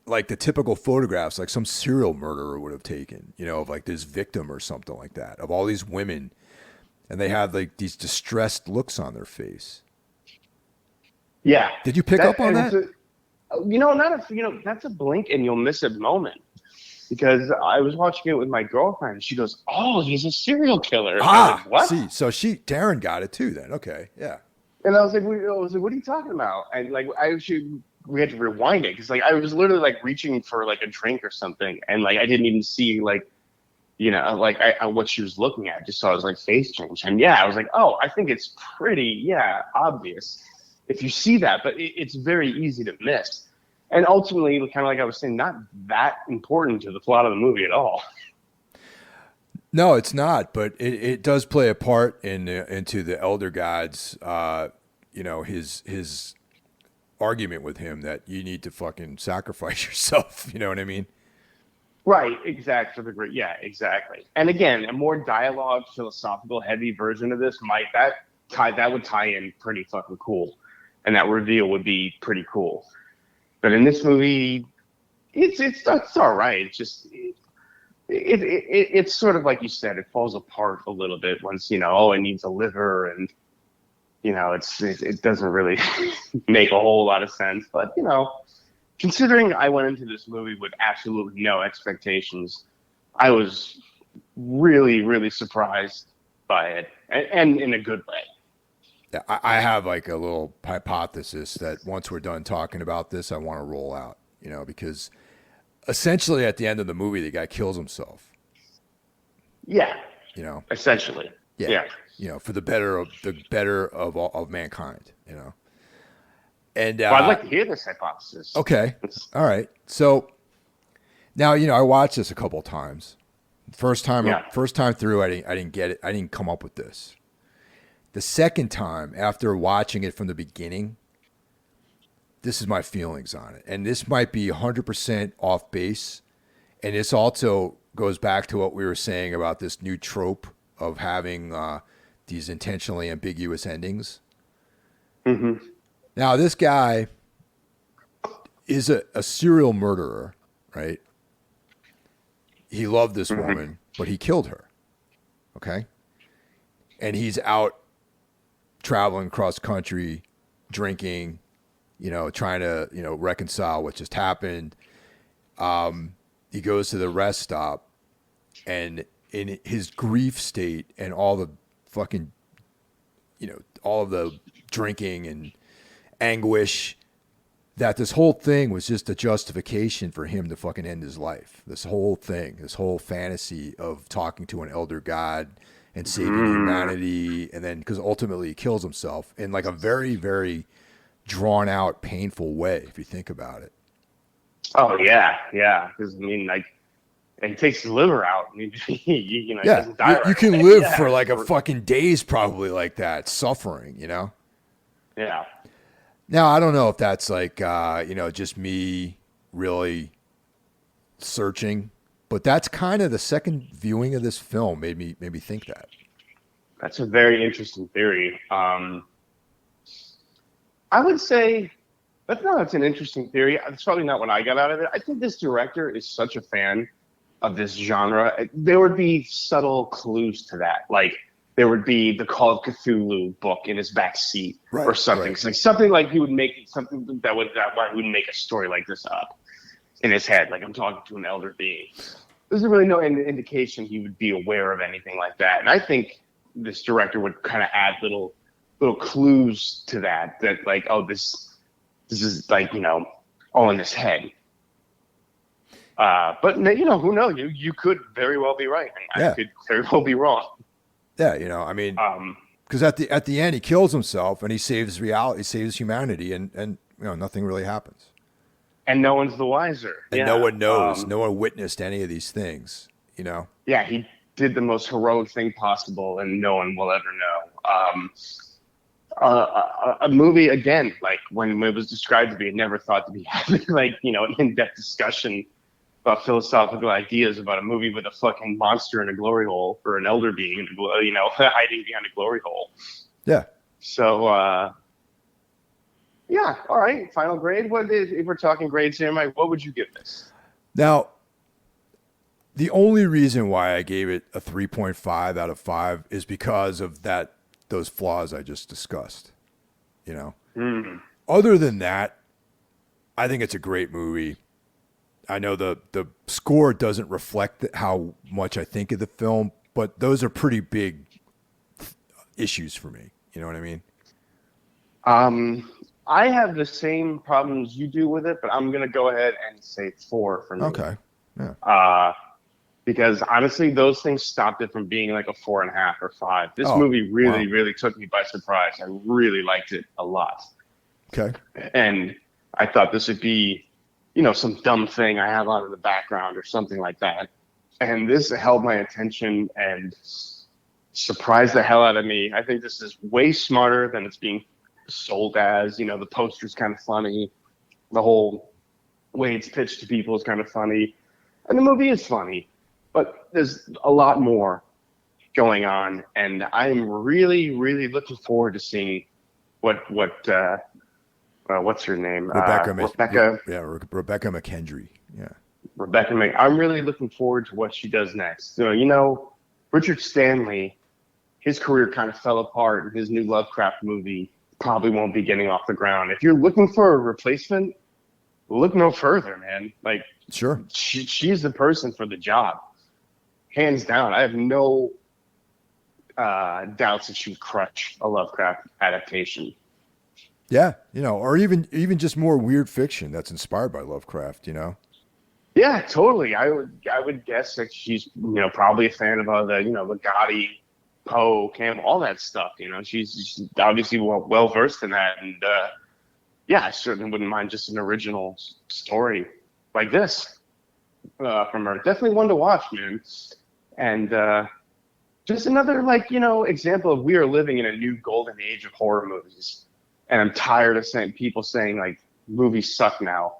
the typical photographs like some serial murderer would have taken, of like this victim or something like that, of all these women and they had like these distressed looks on their face. Yeah. Did you pick up on that? That's a blink and you'll miss a moment. Because I was watching it with my girlfriend. She goes, "Oh, he's a serial killer." I was like, "What?" See, so Taryn got it too then. Okay, yeah. And I was like, "What are you talking about?" And like, we had to rewind it because like I was literally like reaching for like a drink or something, and like I didn't even see like, like what she was looking at. I just saw his like face change, and yeah, I was like, "Oh, I think it's pretty obvious if you see that, but it's very easy to miss." And ultimately, kind of like I was saying, not that important to the plot of the movie at all. No, it's not, but it does play a part into the Elder God's, his argument with him that you need to fucking sacrifice yourself. You know what I mean? Right, exactly. Yeah, exactly. And again, a more dialogue, philosophical, heavy version of this that would tie in pretty fucking cool, and that reveal would be pretty cool. But in this movie, it's all right. It's just it's sort of like you said, it falls apart a little bit once it needs a liver, and it doesn't really make a whole lot of sense. But considering I went into this movie with absolutely no expectations, I was really, really surprised by it, and in a good way. Yeah, I have like a little hypothesis that once we're done talking about this, I want to roll out, because essentially at the end of the movie, the guy kills himself. Yeah. Essentially. Yeah. For the better of mankind, And I'd like to hear this hypothesis. Okay. All right. So now, I watched this a couple of times. First time through, I didn't get it. I didn't come up with this. The second time, after watching it from the beginning, this is my feelings on it. And this might be 100% off base. And this also goes back to what we were saying about this new trope of having these intentionally ambiguous endings. Mm-hmm. Now, this guy is a serial murderer, right? He loved this woman, but he killed her. Okay? And he's out traveling cross country, drinking, trying to, reconcile what just happened. He goes to the rest stop, and in his grief state and all the fucking, all of the drinking and anguish, that this whole thing was just a justification for him to fucking end his life. This whole thing, this whole fantasy of talking to an elder god and saving humanity, and then because ultimately he kills himself in like a very, very drawn out, painful way, if you think about it. Oh yeah, because like, and he takes his liver out. He doesn't die. You can live for like a fucking days, probably like that, suffering. Yeah. Now I don't know if that's like just me really searching. But that's kind of the second viewing of this film made me think that. That's a very interesting theory. I would say that's an interesting theory. It's probably not what I got out of it. I think this director is such a fan of this genre. There would be subtle clues to that. Like there would be the Call of Cthulhu book in his back seat or something. Right. Like something like he would make something that would make a story like this up in his head, like I'm talking to an elder being. There's really no indication he would be aware of anything like that. And I think this director would kind of add little clues to that like, oh, this is like, all in his head. But who knows? You could very well be right. And I could very well be wrong. Yeah, because at the end he kills himself and he saves reality, he saves humanity, and nothing really happens. And no one's the wiser. And no one knows. No one witnessed any of these things, Yeah, he did the most heroic thing possible, and no one will ever know. A movie, again, like when it was described to me, I never thought to be having like, an in-depth discussion about philosophical ideas about a movie with a fucking monster in a glory hole or an elder being, hiding behind a glory hole. Yeah. So, yeah, all right. Final grade. If we're talking grades here, Mike, what would you give this? Now, The only reason why I gave it a 3.5 out of 5 is because of those flaws I just discussed. You know, other than that, I think it's a great movie. I know the score doesn't reflect how much I think of the film, but those are pretty big issues for me. You know what I mean? I have the same problems you do with it, but I'm gonna go ahead and say 4 for me. Okay. Yeah. Because honestly, those things stopped it from being like a 4.5 or 5. This movie really took me by surprise. I really liked it a lot. Okay. And I thought this would be, some dumb thing I have on in the background or something like that. And this held my attention and surprised the hell out of me. I think this is way smarter than it's being sold as. The poster's kind of funny. The whole way it's pitched to people is kind of funny. And the movie is funny. But there's a lot more going on, and I'm really, really looking forward to seeing what's her name? Rebekah McKendry. Yeah. I'm really looking forward to what she does next. So, Richard Stanley, his career kind of fell apart, and his new Lovecraft movie probably won't be getting off the ground. If you're looking for a replacement, look no further, man. Like, sure, she's the person for the job. Hands down, I have no doubts that she would crush a Lovecraft adaptation. Yeah, or even just more weird fiction that's inspired by Lovecraft. Yeah, totally. I would guess that she's probably a fan of the Ligotti, Poe, Campbell, all that stuff. She's obviously well versed in that, and I certainly wouldn't mind just an original story like this from her. Definitely one to watch, man. And just another, example of we are living in a new golden age of horror movies. And I'm tired of people saying, like, movies suck now.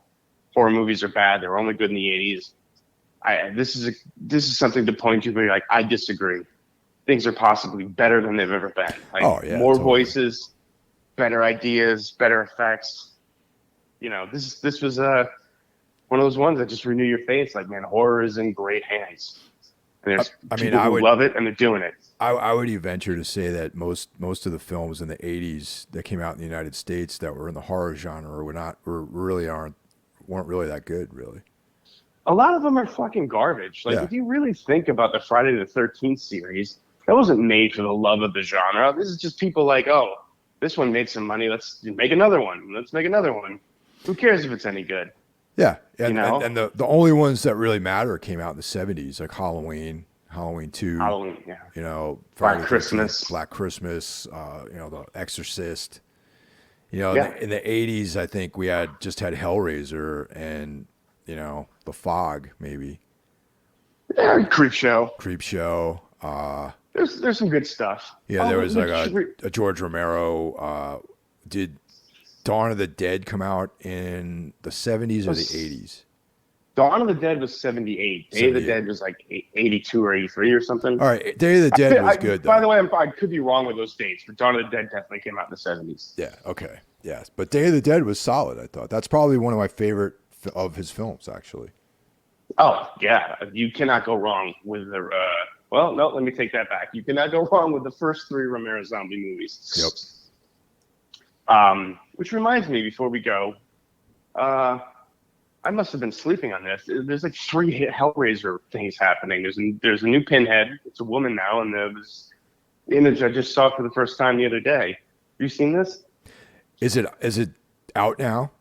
Horror movies are bad. They were only good in the 80s. This is something to point to where you're like, I disagree. Things are possibly better than they've ever been. More totally. Voices, better ideas, better effects. This was one of those ones that just renew your faith. Like, man, horror is in great hands. And there's people who love it, and they're doing it. I would venture to say that most of the films in the 80s that came out in the United States that were in the horror genre weren't really that good, really. A lot of them are fucking garbage. If you really think about the Friday the 13th series, that wasn't made for the love of the genre. This is just people like, oh, this one made some money. Let's make another one. Let's make another one. Who cares if it's any good? Yeah, and the only ones that really matter came out in the 70s, like Halloween 2, Black Christmas, The Exorcist. In the 80s, I think we had Hellraiser and The Fog, maybe. Yeah, Creepshow. There's some good stuff. Yeah, there was a George Romero. Did Dawn of the Dead come out in the 70s or the 80s? Dawn of the Dead was 78. Day of the Dead was like 82 or 83 or something. All right, Day of the Dead was good, though. By the way, I could be wrong with those dates, but Dawn of the Dead definitely came out in the 70s. Yeah, okay. Yes, but Day of the Dead was solid, I thought. That's probably one of my favorite of his films, actually. Oh, yeah. You cannot go wrong with the... well, no, let me take that back. You cannot go wrong with the first 3 Romero zombie movies. Yep. Which reminds me, before we go, I must have been sleeping on this. There's like 3 Hellraiser things happening. There's a new Pinhead. It's a woman now, and there was the image I just saw for the first time the other day. Have you seen this? Is it out now?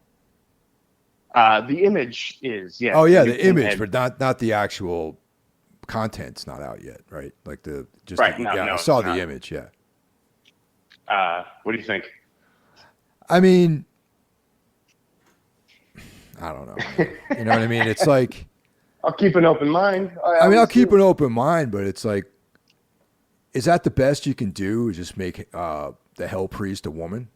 The image is, yeah. Oh yeah, the image, but not the actual content's not out yet, right? Like I saw the image, yeah. What do you think? I mean, I don't know. You know what I mean? It's like I'll keep an open mind. I'll keep an open mind, but it's like, is that the best you can do? Just make the Hell Priest a woman?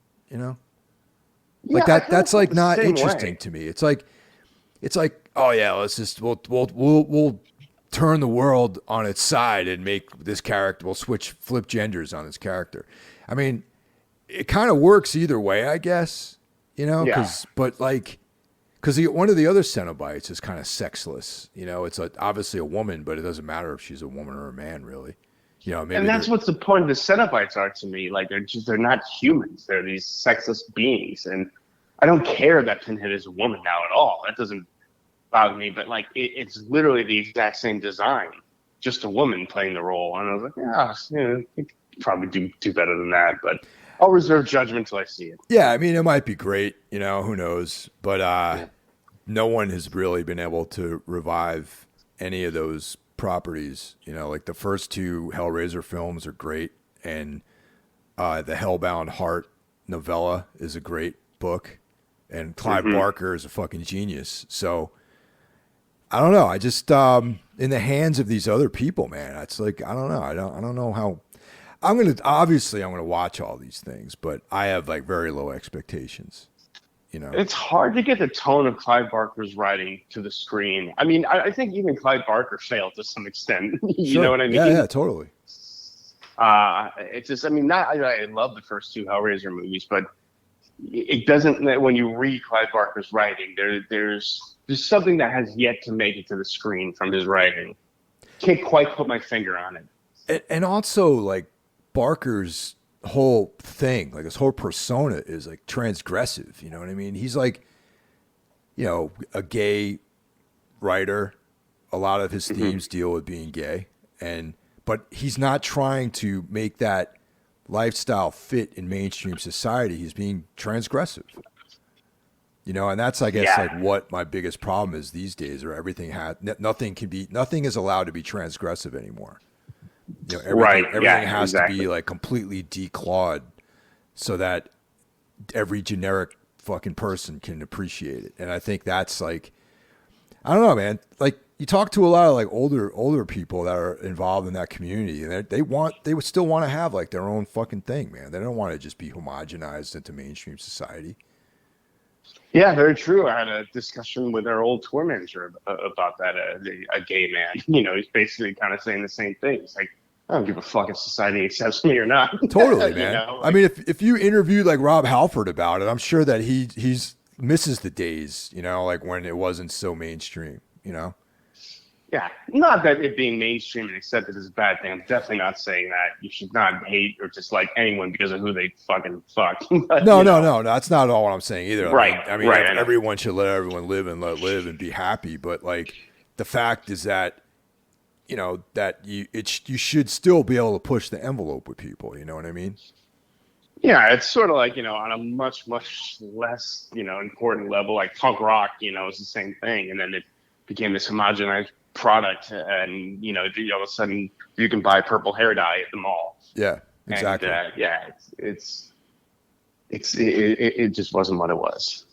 Like that's like not interesting to me. It's like, oh yeah, let's just we'll turn the world on its side and make this character. We'll flip genders on this character. I mean, it kind of works either way, I guess. But like, because one of the other Cenobites is kind of sexless. You know, it's obviously a woman, but it doesn't matter if she's a woman or a man, really. You know, maybe And that's what's the point of the Cenobites are to me. Like they're not humans. They're these sexless beings, and I don't care that Pinhead is a woman now at all. That doesn't bother me. But like it's literally the exact same design, just a woman playing the role. And I was like, you could probably do better than that. But I'll reserve judgment till I see it. Yeah, I mean, it might be great. You know, who knows? But no one has really been able to revive any of those properties. You know, like the first two Hellraiser films are great, and the Hellbound Heart novella is a great book, and Clive Barker is a fucking genius. So I don't know. I just in the hands of these other people, man. It's like I don't know. I don't know how. I'm gonna watch all these things, but I have like very low expectations. You know, it's hard to get the tone of Clive Barker's writing to the screen. I mean, I think even Clive Barker failed to some extent. You know what I mean? Yeah, totally. It's just, I mean, I love the first two Hellraiser movies, but it doesn't. When you read Clive Barker's writing, there's something that has yet to make it to the screen from his writing. Can't quite put my finger on it. And also, like Barker's whole thing, like his whole persona is like transgressive. You know what I mean? He's like, you know, a gay writer. A lot of his themes deal with being gay, but he's not trying to make that lifestyle fit in mainstream society. He's being transgressive. You know, and that's, I guess, like what my biggest problem is these days, where nothing is allowed to be transgressive anymore. You know, everything has to be like completely declawed so that every generic fucking person can appreciate it. And I think that's like, I don't know, man. Like you talk to a lot of like older people that are involved in that community, and they would still want to have like their own fucking thing, man. They don't want to just be homogenized into mainstream society. Yeah, very true. I had a discussion with our old tour manager about that. A gay man, you know, he's basically kind of saying the same thing. It's like, I don't give a fuck if society accepts me or not. Totally, man. You know, like, I mean, if you interviewed like Rob Halford about it, I'm sure that he's misses the days, you know, like when it wasn't so mainstream, you know? Yeah, not that it being mainstream and accepted is a bad thing. I'm definitely not saying that. You should not hate or dislike anyone because of who they fucking fuck. But, no, that's not all what I'm saying either. Right. I mean, everyone should let everyone live and let live and be happy. But like, the fact is that, you know, that you should still be able to push the envelope with people. You know what I mean? Yeah, it's sort of like, you know, on a much, much less, you know, important level, like punk rock, you know, is the same thing. And then it became this homogenized product, and you know, all of a sudden you can buy purple hair dye at the mall. Yeah, exactly. And, it just wasn't what it was.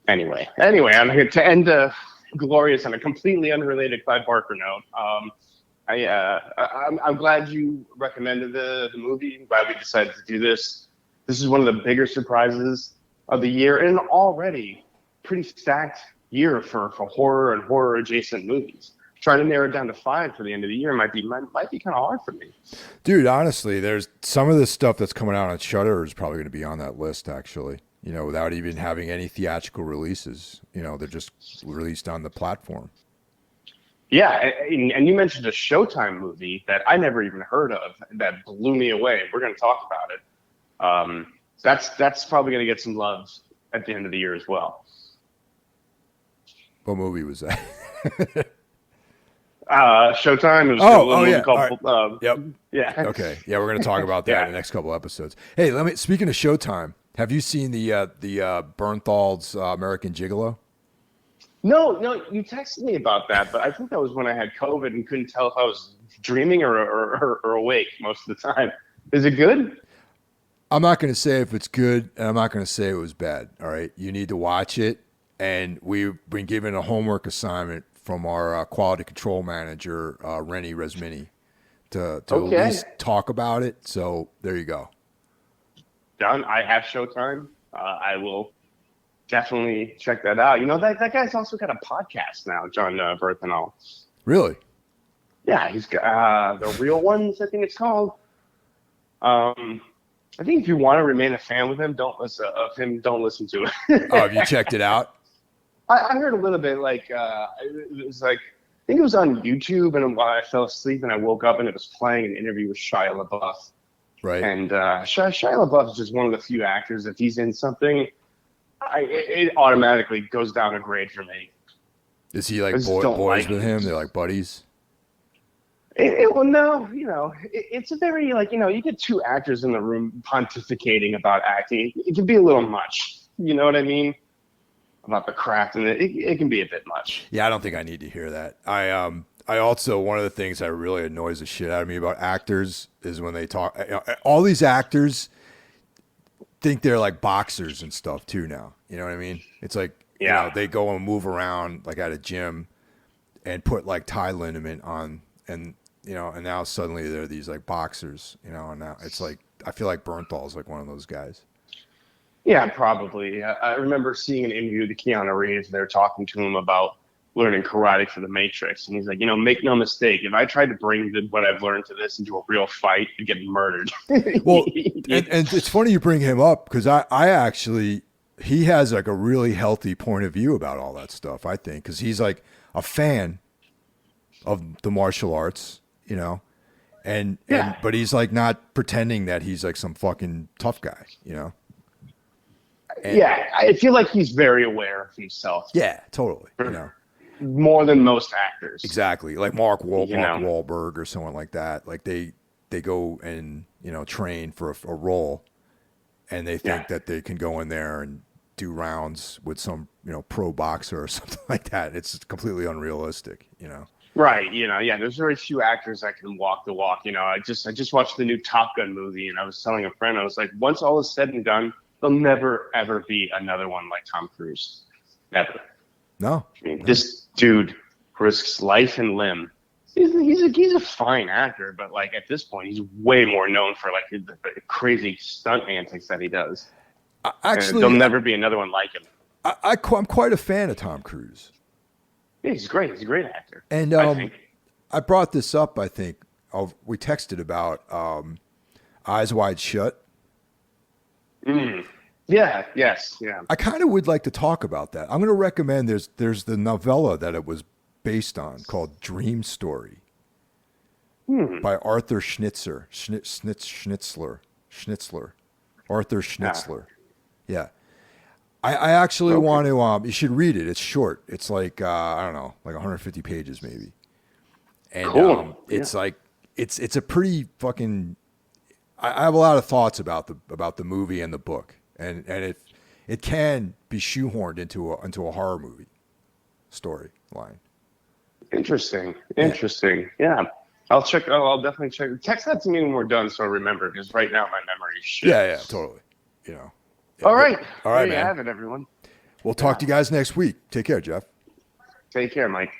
Anyway, I'm here to end Glorious on a completely unrelated Clive Barker note. I'm glad you recommended the movie. I'm glad we decided to do this. This is one of the bigger surprises of the year, and already pretty stacked year for horror and horror adjacent movies. Trying to narrow it down to 5 for the end of the year might be kind of hard for me. Dude, honestly, there's some of the stuff that's coming out on Shudder is probably going to be on that list, actually. You know, without even having any theatrical releases. You know, they're just released on the platform. Yeah, and you mentioned a Showtime movie that I never even heard of that blew me away. We're going to talk about it. That's probably going to get some love at the end of the year as well. What movie was that? Showtime. It was a movie called, right. Yep. Yeah. Okay. Yeah, we're going to talk about that in the next couple episodes. Hey, speaking of Showtime, have you seen the Bernthal's American Gigolo? No, you texted me about that, but I think that was when I had COVID and couldn't tell if I was dreaming or awake most of the time. Is it good? I'm not going to say if it's good, and I'm not going to say it was bad. All right, you need to watch it, and we've been given a homework assignment from our quality control manager, Rennie Resmini, to at least talk about it. So there you go. Done. I have Showtime. I will definitely check that out. You know, that guy's also got a podcast now, John Berthenol. Really? Yeah, he's got The Real Ones, I think it's called. I think if you want to remain a fan with him, don't listen to it. Oh, have you checked it out? I heard a little bit like it was like I think it was on YouTube, and while I fell asleep and I woke up and it was playing an interview with Shia LaBeouf. Right. And Shia LaBeouf is just one of the few actors. If he's in something, it automatically goes down a grade for me. Is he like boys with him? They're like buddies. Well, no, it's a very you get two actors in the room pontificating about acting. It can be a little much. You know what I mean? About the craft, and it can be a bit much. Yeah, I don't think I need to hear that. I also, one of the things that really annoys the shit out of me about actors is when they talk. All these actors think they're like boxers and stuff too now. You know what I mean? It's like they go and move around like at a gym and put like tie liniment on, and and now suddenly they're these like boxers. And now it's like I feel like Bernthal's like one of those guys. Yeah, probably. I remember seeing an interview with Keanu Reeves. They're talking to him about learning karate for the Matrix, and he's like, make no mistake, if I tried to bring what I've learned to this into a real fight, I'd get murdered. Well, and it's funny you bring him up because I actually, he has like a really healthy point of view about all that stuff, I think, because he's like a fan of the martial arts, and but he's like not pretending that he's like some fucking tough guy, And, I feel like he's very aware of himself. Yeah, totally. More than most actors. Exactly. Like Mark Wahlberg or someone like that. Like they go and, train for a role, and they think that they can go in there and do rounds with some, pro boxer or something like that. It's completely unrealistic, Right. There's very few actors that can walk the walk. I just watched the new Top Gun movie, and I was telling a friend, I was like, once all is said and done, there'll never, ever be another one like Tom Cruise. Never. No. This dude risks life and limb. He's a fine actor, but like at this point, he's way more known for like the crazy stunt antics that he does. Actually, there'll never be another one like him. I'm quite a fan of Tom Cruise. Yeah, he's great. He's a great actor. And I brought this up, I think. We texted about Eyes Wide Shut. Yeah. Yes. Yeah. I kind of would like to talk about that. I'm going to recommend there's the novella that it was based on called Dream Story by Arthur Schnitzler. Arthur Schnitzler. Yeah. I actually want to, you should read it. It's short. It's like, I don't know, like 150 pages maybe. And cool. It's like, it's a pretty fucking, I have a lot of thoughts about the movie and the book. And it can be shoehorned into a horror movie storyline. Interesting. Yeah. I'll definitely check. Text that to me when we're done so I remember, because right now my memory is shit. Yeah, totally. Yeah, all right, man. You have it, everyone. We'll talk to you guys next week. Take care, Jeff. Take care, Mike.